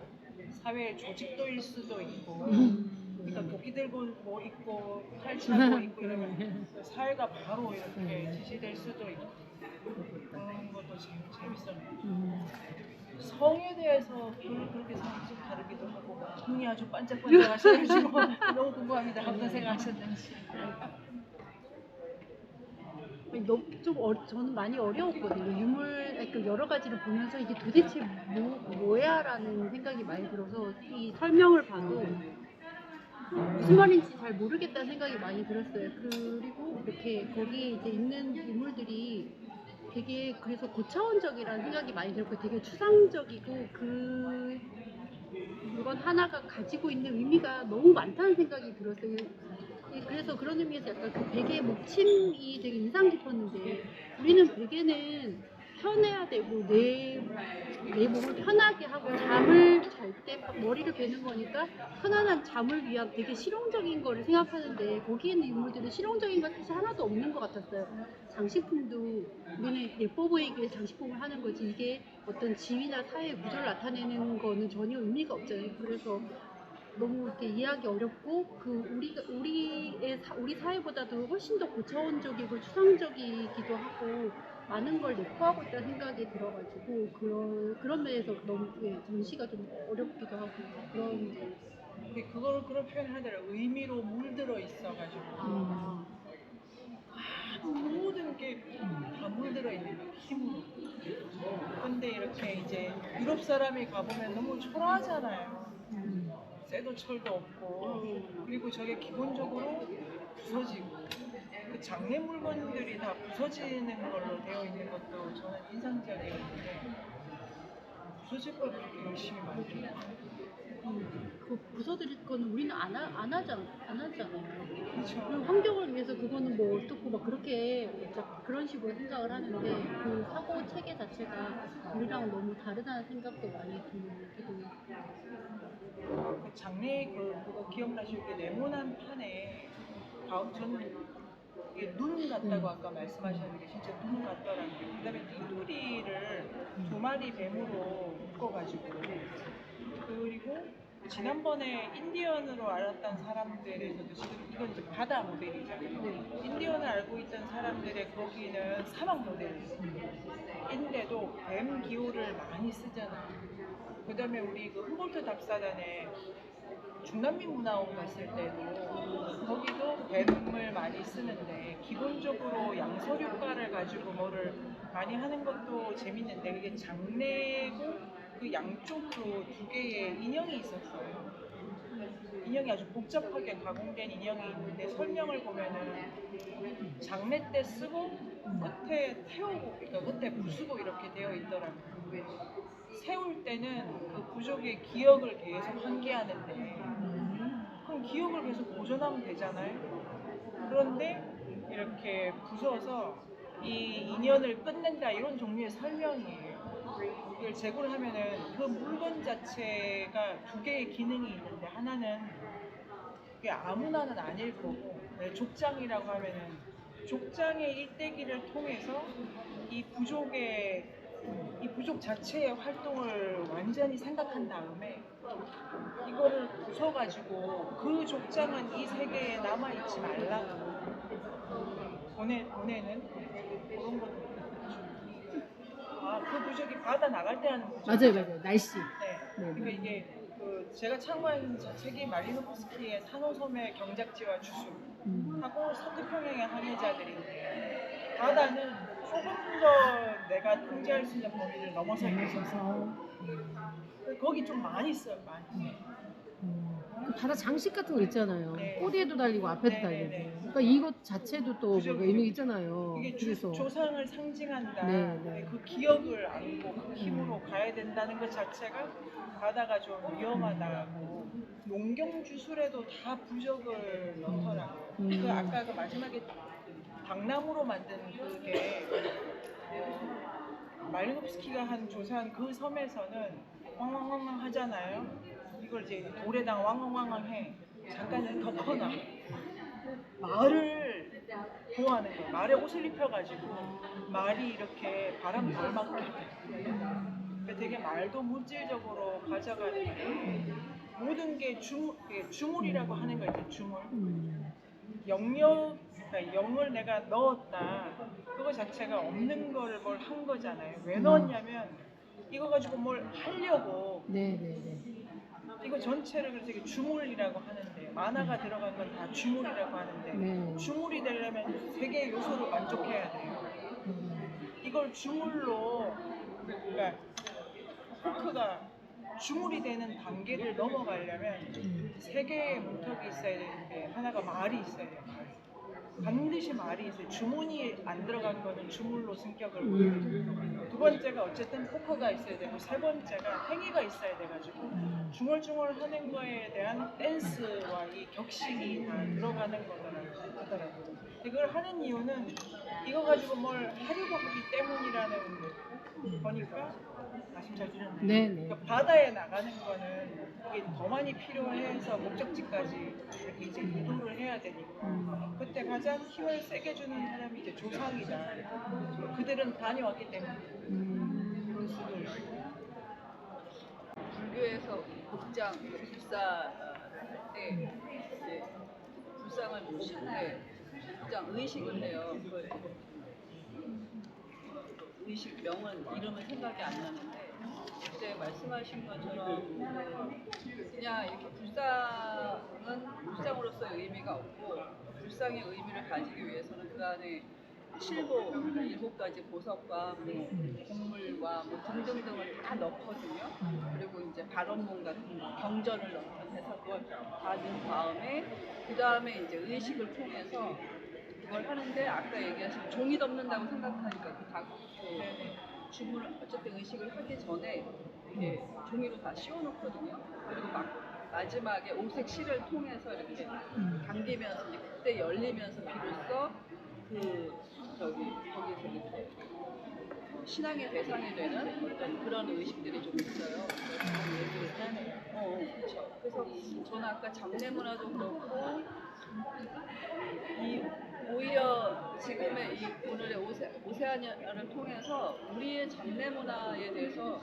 사회 조직도일 수도 있고 그러니까 도끼 들고 뭐 있고 칼 차고 있고 이러면 사회가 바로 이렇게 지시될 수도 있고 그런 것도 재밌었네요. 성에 대해서 그렇게 생각이 좀 다르기도 하고 눈이 아주 반짝반짝하셔가지고 너무 궁금합니다. 어떤 생각하셨는지. 저는 많이 어려웠거든요. 유물 그 여러 가지를 보면서 이게 도대체 뭐야라는 생각이 많이 들어서 이 설명을 봐도 무슨 말인지 잘 모르겠다는 생각이 많이 들었어요. 그리고 이렇게 거기에 이제 있는 유물들이 되게 그래서 고차원적이라는 생각이 많이 들었고 되게 추상적이고 그 물건 하나가 가지고 있는 의미가 너무 많다는 생각이 들었어요. 그래서 그런 의미에서 약간 그 베개의 목침이 되게 인상 깊었는데 우리는 베개는 편해야 되고 내 몸을 편하게 하고 잠을 잘 때 머리를 베는 거니까 편안한 잠을 위한 되게 실용적인 거를 생각하는데 거기에 있는 인물들은 실용적인 거 사실 하나도 없는 것 같았어요. 장식품도 우리는 예뻐 보이기 위해 장식품을 하는 거지 이게 어떤 지위나 사회의 구조를 나타내는 거는 전혀 의미가 없잖아요. 그래서 너무 이렇게 이해하기 어렵고 우리 사회보다도 훨씬 더 고차원적이고 추상적이기도 하고 많은 걸 내포하고 있다는 생각이 들어가지고 그런 면에서 너무 전시가 좀 어렵기도 하고 그런 우리 그걸 그런 표현을 하더라고요. 의미로 물들어 있어가지고 모든 게 다 물들어 있는 거예요. 힘으로. 근데 이렇게 이제 유럽 사람이 가보면 너무 초라하잖아요. 쇠도 철도 없고 그리고 저게 기본적으로 부서지고 그 장내 물건들이 다 부서지는 걸로 되어 있는 것도 저는 인상적이었는데 부서질 걸 그렇게 열심히 만들어요. 그 부서드릴 거는 우리는 안 하잖아요. 그렇죠. 그리고 환경을 위해서 그거는 뭐 어떻고 막 그렇게 그런 식으로 생각을 하는데 그 사고 체계 자체가 우리랑 너무 다르다는 생각도 많이 들기도 해요. 그 장례 그거 기억나실 때 네모난 판에 저는 이게 눈 같다고 아까 말씀하셨는데 진짜 눈 같더라고요. 그다음에 테두리를 2마리 뱀으로 묶어가지고 그리고 지난번에 인디언으로 알았던 사람들에서도 지금 이건 이제 바다 모델이잖아요. 인디언을 알고 있던 사람들의 거기는 사막 모델이에요. 인데도 뱀 기호를 많이 쓰잖아요. 그다음에 우리 그 흠볼트 답사단에 중남미 문화원 갔을 때도 거기도 뱀을 많이 쓰는데 기본적으로 양서류가를 가지고 뭐를 많이 하는 것도 재밌는데 그게 장내고 그 양쪽으로 2개의 인형이 있었어요. 인형이 아주 복잡하게 가공된 인형이 있는데 설명을 보면은 장례 때 쓰고 끝에 태우고 그러니까 끝에 부수고 이렇게 되어 있더라고요. 세울 때는 그 부족의 기억을 계속 환기하는데 그럼 기억을 계속 보존하면 되잖아요. 그런데 이렇게 부숴서 이 인연을 끝낸다 이런 종류의 설명이에요. 이걸 재고를 하면은 그 물건 자체가 2개의 기능이 있는데 하나는 그게 아무나는 아닐 거고 족장이라고 하면은 족장의 일대기를 통해서 이 부족 자체의 활동을 완전히 생각한 다음에 이거를 부숴가지고 그 족장은 이 세계에 남아있지 말라고 보내는 그런 것도 그 부족이 바다 나갈 때 하는 부족. 맞아요. 날씨. 네. 그러니까 이게 제가 참고한 책이 말리노프스키의 산호섬의 경작지와 주술하고 서태평양의 항해자들인데 바다는 조금 더 내가 통제할 수 있는 범위를 넘어서 있어서 거기 좀 많이 써요. 많이. 그 바다 장식 같은 거 있잖아요. 네. 꼬리에도 달리고 앞에도 네, 달리고. 네, 네. 그러니까 이것 자체도 또 그죠, 뭔가 그죠, 의미 그죠. 있잖아요. 이게 그래서 조상을 상징한다. 네, 네. 그 기억을 안고 그 힘으로 가야 된다는 것 자체가 바다가 좀 위험하다고 농경주술에도 다 부적을 넣더라고요. 그 아까 그 마지막에 당나무로 만든 그게 말리노프스키가 한 조사한 그 섬에서는 왕왕왕왕 하잖아요. 이걸 이제 돌에다가 왕왕왕왕 해. 잠깐 덮어놔. 말을 보호하는 거야. 말에 옷을 입혀가지고 말이 이렇게 바람 덜 맞게 돼. 그러니까 되게 말도 물질적으로 가져가는 모든 게 주물이라고 하는 거 있죠. 주물. 영역, 그러니까 영을 내가 넣었다. 그거 자체가 없는 거를 뭘 한 거잖아요. 왜 넣었냐면 이거 가지고 뭘 하려고 네네네. 이거 전체를 그래서 이게 주물이라고 하는데 만화가 들어간 건 다 주물이라고 하는데 네. 주물이 되려면 세 개의 요소를 만족해야 돼요. 이걸 주물로 그러니까 포크가 주물이 되는 단계를 넘어가려면 세 개의 문턱이 있어야 되는데 하나가 말이 있어야 돼요. 반드시 말이 있어요. 주문이 안 들어간 거는 주물로 승격을 보여요. 두 번째가 어쨌든 포커가 있어야 되고 세 번째가 행위가 있어야 돼가지고 중얼중얼 하는 거에 대한 댄스와 이 격식이 다 들어가는 거더라고요. 이걸 하는 이유는 이거 가지고 뭘 하려고 하기 때문이라는 거니까 말씀 잘 드렸나요? 네네. 그러니까 바다에 나가는 거는 이게 더 많이 필요해서 목적지까지 이렇게 이제 이동을 해야 되니까 그때 가장 힘을 세게 주는 사람이 이제 조상이다. 그들은 다녀왔기 때문에 그럴 수도 있고. 불교에서 복장 불사 할때 이제 불상을 모실 때 복장 의식을 해요. 그 의식 명은 이름은 생각이 안 나는데 그때 말씀하신 것처럼 그냥 이렇게 불상은 불상으로서의 의미가 없고 불상의 의미를 가지기 위해서는 그 안에 실보 7가지 보석과 뭐 곡물과 뭐 등등등을 다 넣거든요. 그리고 이제 발언문 같은 거, 경전을 해서 그걸 다 넣은 다음에 그 다음에 이제 의식을 통해서 그걸 하는데 아까 얘기하신 종이 덮는다고 생각하니까 그 주문을 어쨌든 의식을 하기 전에 이게 종이로 다 씌워놓거든요. 그리고 막 마지막에 오색 실을 통해서 이렇게 당기면서 이제 그때 열리면서 비로소 거기서 이렇게 신앙의 대상이 되는 어떤 그런 의식들이 좀 있어요. 그렇죠. 그래서 저는 아까 장례 문화도 그렇고 오히려 지금의 이 오늘의 오세아니아를 통해서 우리의 장례 문화에 대해서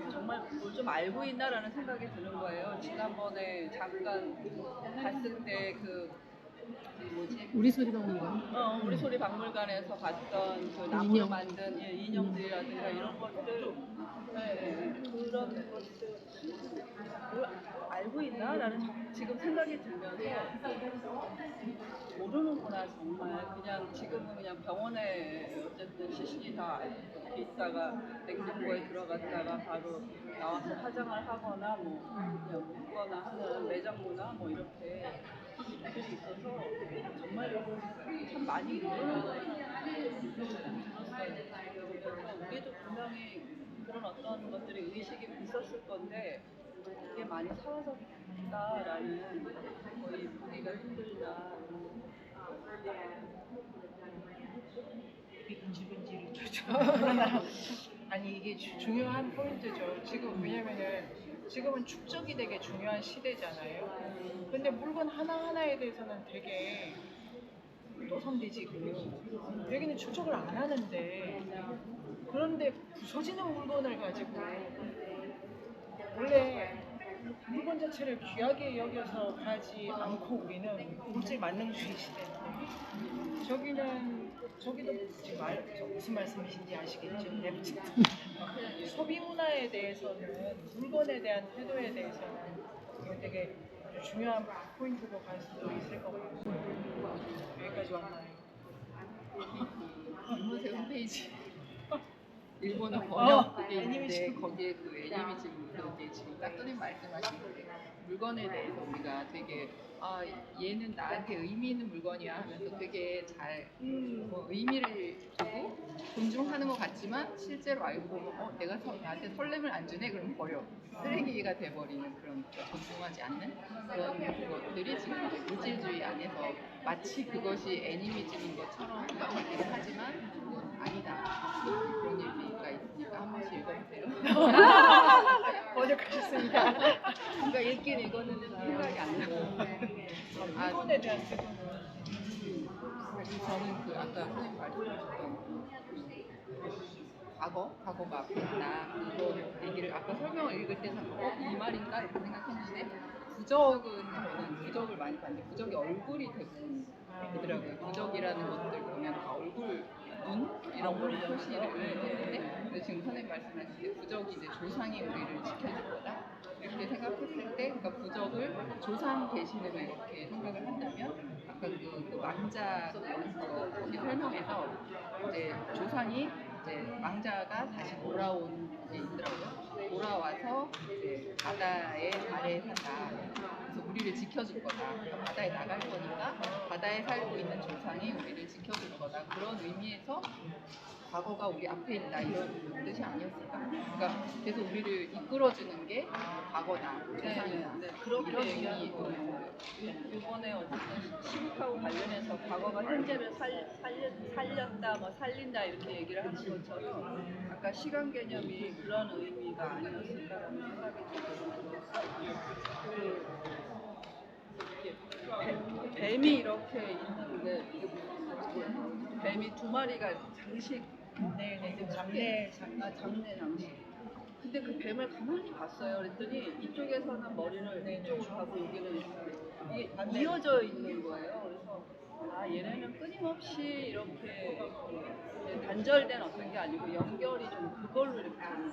정말 뭘 좀 알고 있나라는 생각이 드는 거예요. 지난번에 잠깐 갔을 때 뭐지? 우리 소리 박물관. 우리 소리 박물관에서 봤던 그 나무로 인형. 만든 인형들이라든가 이런 것들, 그런 것들 뭘 알고 있나라는 지금 생각이 들면서 모르는구나 정말. 그냥 지금은 그냥 병원에 어쨌든 시신이 다 이렇게 있다가 냉동고에 들어갔다가 바로 나와서 화장을 하거나 뭐 그냥 묻거나 하는 매장문화 뭐 이렇게 들이 있어서 정말 참 많이 모르는 들었어요. 그래서 우리도 분명히 그런 어떤 것들이 의식이 있었을 건데 그게 많이 사라졌다라는 거의 보기가 힘들다. 근질근질이죠. 아니 이게 중요한 포인트죠. 지금 왜냐면은 지금은 축적이 되게 중요한 시대잖아요. 근데 물건 하나하나에 대해서는 되게 또 선대지고 여기는 축적을 안 하는데 그런데 부서지는 물건을 가지고 원래 물건 자체를 귀하게 여겨서 가지 않고 우리는 물질 만능주의 시대인데 저기도 저 무슨 말씀이신지 아시겠죠? 네, 소비 문화에 대해서는 물건에 대한 태도에 대해서는 이게 되게 아주 중요한 포인트로 갈 수도 있을 것 같아요. 여기까지 왔나요? 이모세 홈페이지 일본어 번역 그게 있는데 애니메이션. 거기에 그 애니메이션 그게 지금 깍두님 말씀하신 게 물건에 대해서 우리가 되게 아 얘는 나한테 의미 있는 물건이야 하면서 되게 잘 뭐 의미를 두고 존중하는 것 같지만 실제로 알고 보면 내가 나한테 설렘을 안 주네 그럼 버려 쓰레기가 돼버리는 그런 존중하지 않는 그런 것들이 지금 이제 물질주의 안에서 마치 그것이 애니미즘인 것처럼 얘기를 하지만 아니다 그런 얘기가 있으니까 한 번씩 읽어보세요. 번역하셨습니다. 그러니까 읽긴 읽었는데 생각이 안 나요. 물건에 대한 태도는 저는 그 아까 선생님 말씀하셨던 과거가 앞에 있다 그거 얘기를 아까 설명을 읽을 때 이 말인가 이렇게 생각했는데 저는 부적을 많이 봤는데 부적이 얼굴이 대부분 되더라고요. 부적이라는 것들 보면 다 얼굴, 눈 이런 걸 표시를 했는데 근데 지금 선생님 말씀하실 때 부적이 이제 조상이 우리를 지켜줄 거다 이렇게 생각했을 때 그러니까 부적을 조상 대신으로 이렇게 생각을 한다면 아까 그 망자 거기 설명에서 이제 조상이 이제 망자가 다시 돌아온 게 있더라고요. 돌아와서 이제 바다의 아래에 산다. 그래서 우리를 지켜줄 거다. 그러니까 바다에 나갈 거니까 바다에 살고 있는 조상이 우리를 지켜줄 거다. 그런 의미에서 과거가 우리 앞에 있다 이런 뜻이 아니었을까? 그러니까 계속 우리를 이끌어주는 게 과거다, 조상이다. 그렇게 이런 얘기하는 의미 거예요. 이번에 어쨌든 시국하고 관련해서 과거가 현재를 살렸다, 뭐 살린다 이렇게 얘기를 하는 것처럼 아까 시간 개념이 그런 의미가 아니었을까라는 생각이 들어요. 뱀이 이렇게 있는데 뱀이 두 마리가 장식 네, 장례 장식. 근데 그 뱀을 가만히 봤어요. 그랬더니 이쪽에서는 머리를 이쪽으로 하고 여기는 이게 이어져 있는 거예요. 그래서 얘네는 끊임없이 이렇게 단절된 어떤 게 아니고 연결이 좀 그걸로 이렇게 되는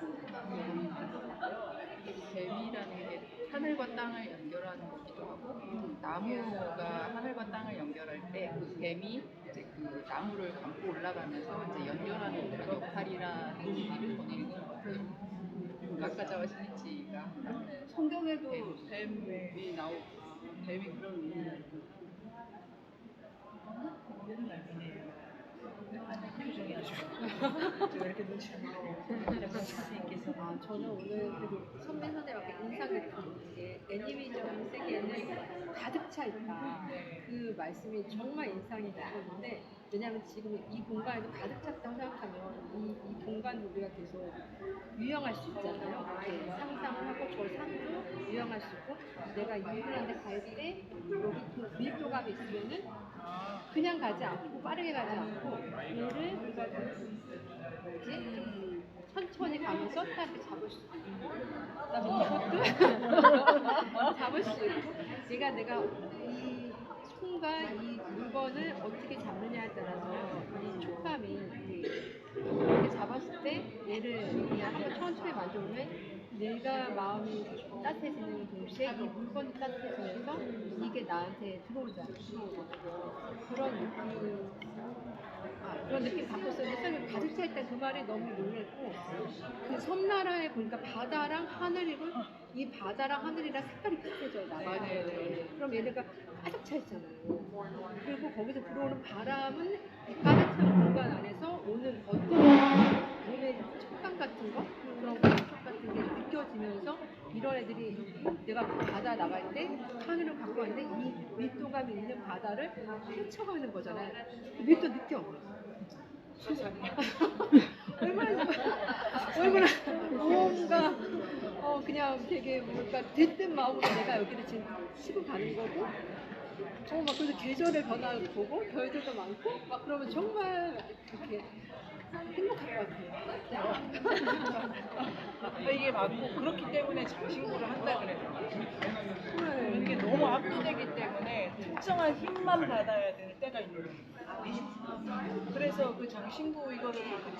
거예요. 뱀이라는 게 하늘과 땅을 연결하는 거기도 하고 나무가 하늘과 땅을 연결할 때 그 뱀이 이제 그 나무를 감고 올라가면서 이제 연결하는 그런 역할이라는 얘기를 저는 읽은 것 같아요. 라카자와 시니치가 성경에도 뱀이 나오고 뱀이 그런 의미가 있고 표정이 아주 왜 이렇게 눈치가 보이세요? 선생님께서 저는 오늘 그래도 선배 선생님한테 인상 깊은 게 애니메이션 세계에는 가득 차 있다. 그 말씀이 정말 인상이 깊었는데 왜냐하면 지금 이 공간에도 가득 찼다고 생각하면 이 공간도 우리가 계속 유영할 수 있잖아요. 이렇게 상상을 하고 저 산도 유영할 수 있고 내가 이분한테 갈 때 여기 그 밀도감이 있으면은 그냥 가지 않고 빠르게 가지 않고 얘를 우리가 뭐지? 천천히 가면서 딱 이렇게 잡을 수 있고 이것도 잡을 수 있고 내가 이 손과 이 물건을 어떻게 잡느냐에 따라서 이 촉감이 이렇게 잡았을 때 얘를 그냥 한번 천천히 만져보면 내가 마음이 따뜻해지는 동시에 이 물건도 따뜻해지면서 이게 나한테 들어오잖아. 그런 느낌 받고 있었는데 선생님 가득 차 있다 그 말이 너무 놀랐고 그 섬나라에 보니까 바다랑 하늘이고 이 바다랑 하늘이랑 색깔이 비슷해져요 나가요. 그럼 얘네가 가득 차 있잖아요. 그리고 거기서 들어오는 바람은 이 가득 찬 공간 안에서 오는 어떤 몸의 촉감 같은 거 그런 감촉 같은 게 느껴지면서 이런 애들이 내가 바다 나갈 때 하늘을 갖고 왔는데 이 밀도감이 있는 바다를 헤쳐가는 거잖아요. 그 밀도 느껴. 얼마나 뭔가 그냥 되게 뭔가 들뜬 마음으로 내가 여기를 지금 쉬고 가는 거고 막 그래서 계절의 변화를 보고 별들도 많고 막 그러면 정말 이렇게 행복할 것 같아요. 이게 맞고 그렇기 때문에 장신구를 한다 그래요. 이게 너무 압도되기 때문에 특정한 힘만 받아야 되는 때가 있는 거예요. 그래서 그 장신구 이거를 그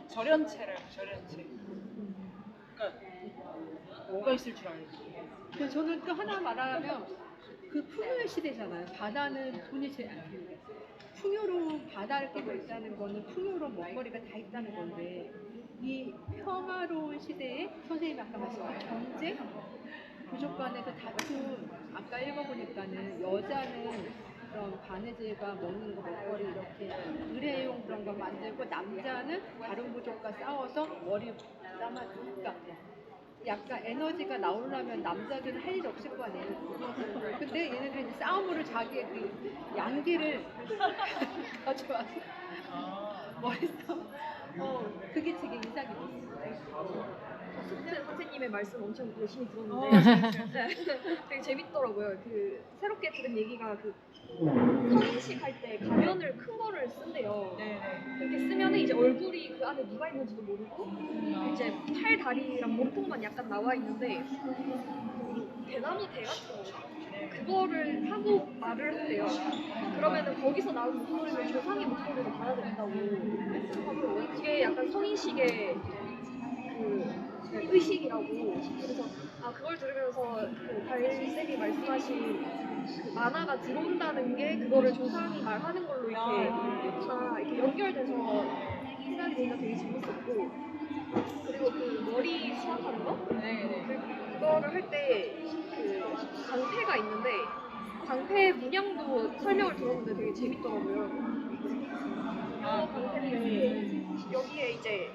절연체라고 절연체. 그러니까 뭐가 있을 줄 알고. 그래서 저는 또 하나 말하면 그 풍요의 시대잖아요. 바다는 돈이 제일 안 돼요. 풍요로 바다를 끼고 있다는 거는 풍요로 먹거리가 다 있다는 건데 이 평화로운 시대에 선생님이 아까 말씀하신 경제 부족 간의 그 다툼 아까 읽어보니까는 여자는 그런 바느질과 먹는 거 먹거리 이렇게 의뢰용 그런 거 만들고 남자는 다른 부족과 싸워서 머리 감아주고 그러니까 약간 에너지가 나오려면 남자들은 할 일 없을 거 아니에요. 근데 얘네들이 이제 싸움으로 자기의 그 양기를 가져와서 머릿속 그게 되게 인상이 있어요. 숙제 선생님의 말씀 엄청 열심히 들었는데 되게 재밌더라고요. 그 새롭게 들은 얘기가 그 성인식 할 때 가면을 큰 거를 쓴대요. 네네. 그렇게 쓰면은 이제 얼굴이 그 안에 누가 있는지도 모르고 이제 팔, 다리랑 몸통만 약간 나와 있는데 대나무 대 같은 거 그거를 하고 말을 한대요. 그러면은 거기서 나온 목소리를 조상의 목소리로 받아들인다고. 그게 약간 성인식의 그 의식이라고. 그래서 그걸 들으면서 그 달쌤이 말씀하신 그 만화가 들어온다는 게 그거를 조상이 말하는 걸로 이렇게 다 이렇게 연결돼서 생각이 드니까 되게 재밌었고, 그리고 그 머리 수확하는 거? 그거를 할 때 그 방패가 있는데 방패 문양도 설명을 들었는데 되게 재밌더라고요. 방패인데 여기에 이제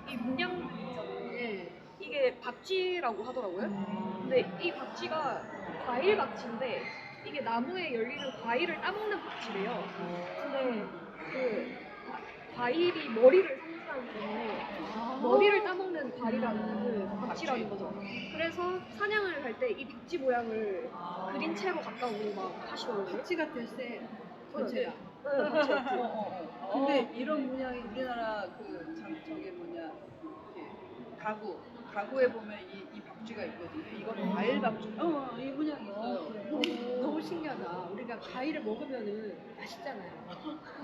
이 문양 있잖아요. 이게 박쥐라고 하더라고요. 근데 이 박쥐가 과일 박쥐인데 이게 나무에 열리는 과일을 따먹는 박쥐래요. 근데 그 과일이 머리를 상징하기 때문에 머리를 따먹는 과일이라는 그 박쥐라는 거죠. 그래서 사냥을 할 때 이 박쥐 모양을 그린 채로 갔다고 막 하시더라고요. 박쥐가 글쎄 전체야. 근데 이런 문양이 우리나라 저게 뭐냐 가구에 보면 이 박쥐가 있거든요. 이거는 과일 박쥐. 이 문양이 있어요. 너무 신기하다. 우리가 과일을 먹으면은 맛있잖아요.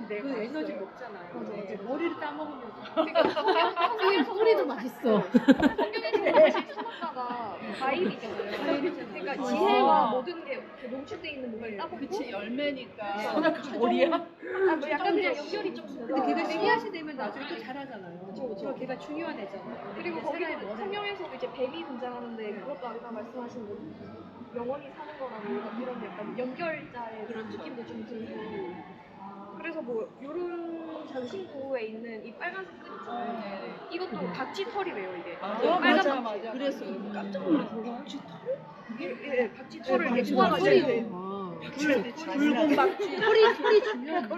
그 에너지 먹잖아요. 근데 머리를 따먹으면 성경에서 뿌리도 맛있어. 성경에서 사실 수박과가 과일이잖아요. 그러니까 지혜와 모든 게 농축돼 있는 뭔가를 따먹고 그치 열매니까. 머리야? 뭐 약간 그냥 연결이 좀 근데 되더라고요. 걔가 씨앗이 되면 나중에 또 자라잖아요. 그쵸. 그래서 걔가 중요한 애잖아요. 그리고 거기도 성경에서도 이제 뱀이 등장하는데 그것도 아까 말씀하신 거 영원히 사는 거라고 이런 약간 연결자의 그런 느낌도 좀 들고, 그래서 뭐 요런 장신구에 있는 이 빨간색 끈 있잖아요. 이것도 박쥐 털이래요 이게. 빨간 박쥐. 그래서 깜짝 놀랐어. 박쥐 예, 박쥐 털을 이렇게 박쥐 모아가지고 붉은 박쥐. 털이 중요한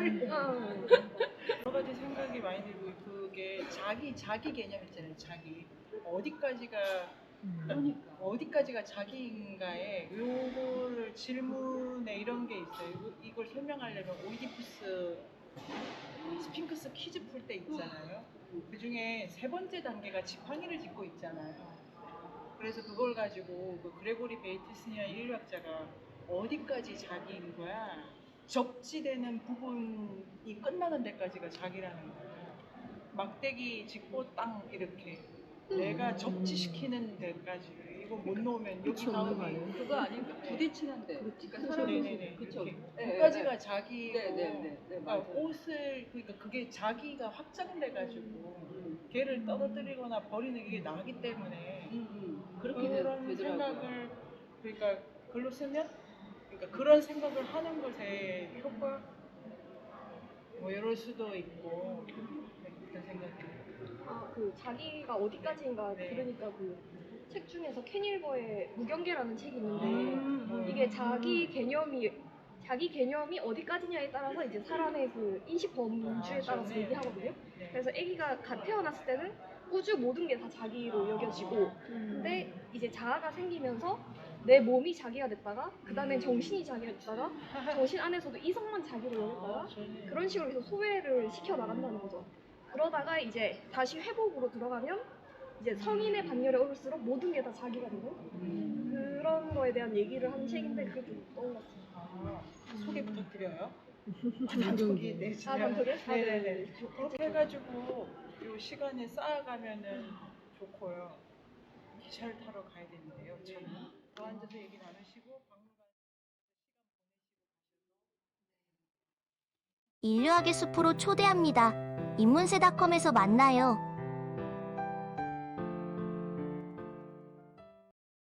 여러 가지 생각이 많이 들고 그게 자기 개념 있잖아요. 자기 어디까지가 자기인가에 요거를 질문에 이런 게 있어요. 이걸 설명하려면 오이디푸스 스핑크스 퀴즈 풀 때 있잖아요. 그 중에 세 번째 단계가 지팡이를 짚고 있잖아요. 그래서 그걸 가지고 그 그레고리 베이티스니아 인류학자가 어디까지 자기인 거야? 적지되는 부분이 끝나는 데까지가 자기라는 거예요. 막대기 짚고 땅 이렇게 내가 적지시키는 데까지 이거 못 놓으면 여기 그쵸, 다음에 맞아요. 그거 아니면 부딪히는데. 그러니까 사람이 그쵸. 끝까지가 자기고 네, 그러니까 맞아요. 옷을 그러니까 그게 자기가 확장돼가지고 걔를 떨어뜨리거나 버리는 게 나기 때문에 그렇게 그런 되더라고요. 생각을 그러니까 글로 쓰면 그러니까 그런 생각을 하는 것에 효과 뭐 이럴 수도 있고 그런 생각이 그 자기가 어디까지인가 네. 들으니까 그 책 중에서 켄일버의 무경계라는 책이 있는데 이게 자기 개념이 어디까지냐에 따라서 이제 사람의 그 인식 범주에 따라서 네. 얘기하거든요. 네. 그래서 아기가 갓 태어났을 때는 우주 모든 게 다 자기로 여겨지고, 근데 이제 자아가 생기면서 내 몸이 자기가 됐다가 그 다음에 정신이 자기가 됐다가 정신 안에서도 이성만 자기로 여겼다가 그런 식으로 해서 소외를 시켜 나간다는 거죠. 그러다가 이제 다시 회복으로 들어가면 이제 성인의 반열에 오를수록 모든 게 다 자기가 되는 그런 거에 대한 얘기를 한 책인데 그게 좀 떠올랐어요. 소개 부탁드려요. 단독이. 네, 아, 단톡에? 아, 네네네. 그렇게 해가지고 요 시간에 쌓아가면은 좋고요. 기차를 타러 가야 되는데요. 참. 더 앉아서 얘기 나누시고 박물관. 인류학의 숲으로 초대합니다. 인문세닷컴에서 만나요.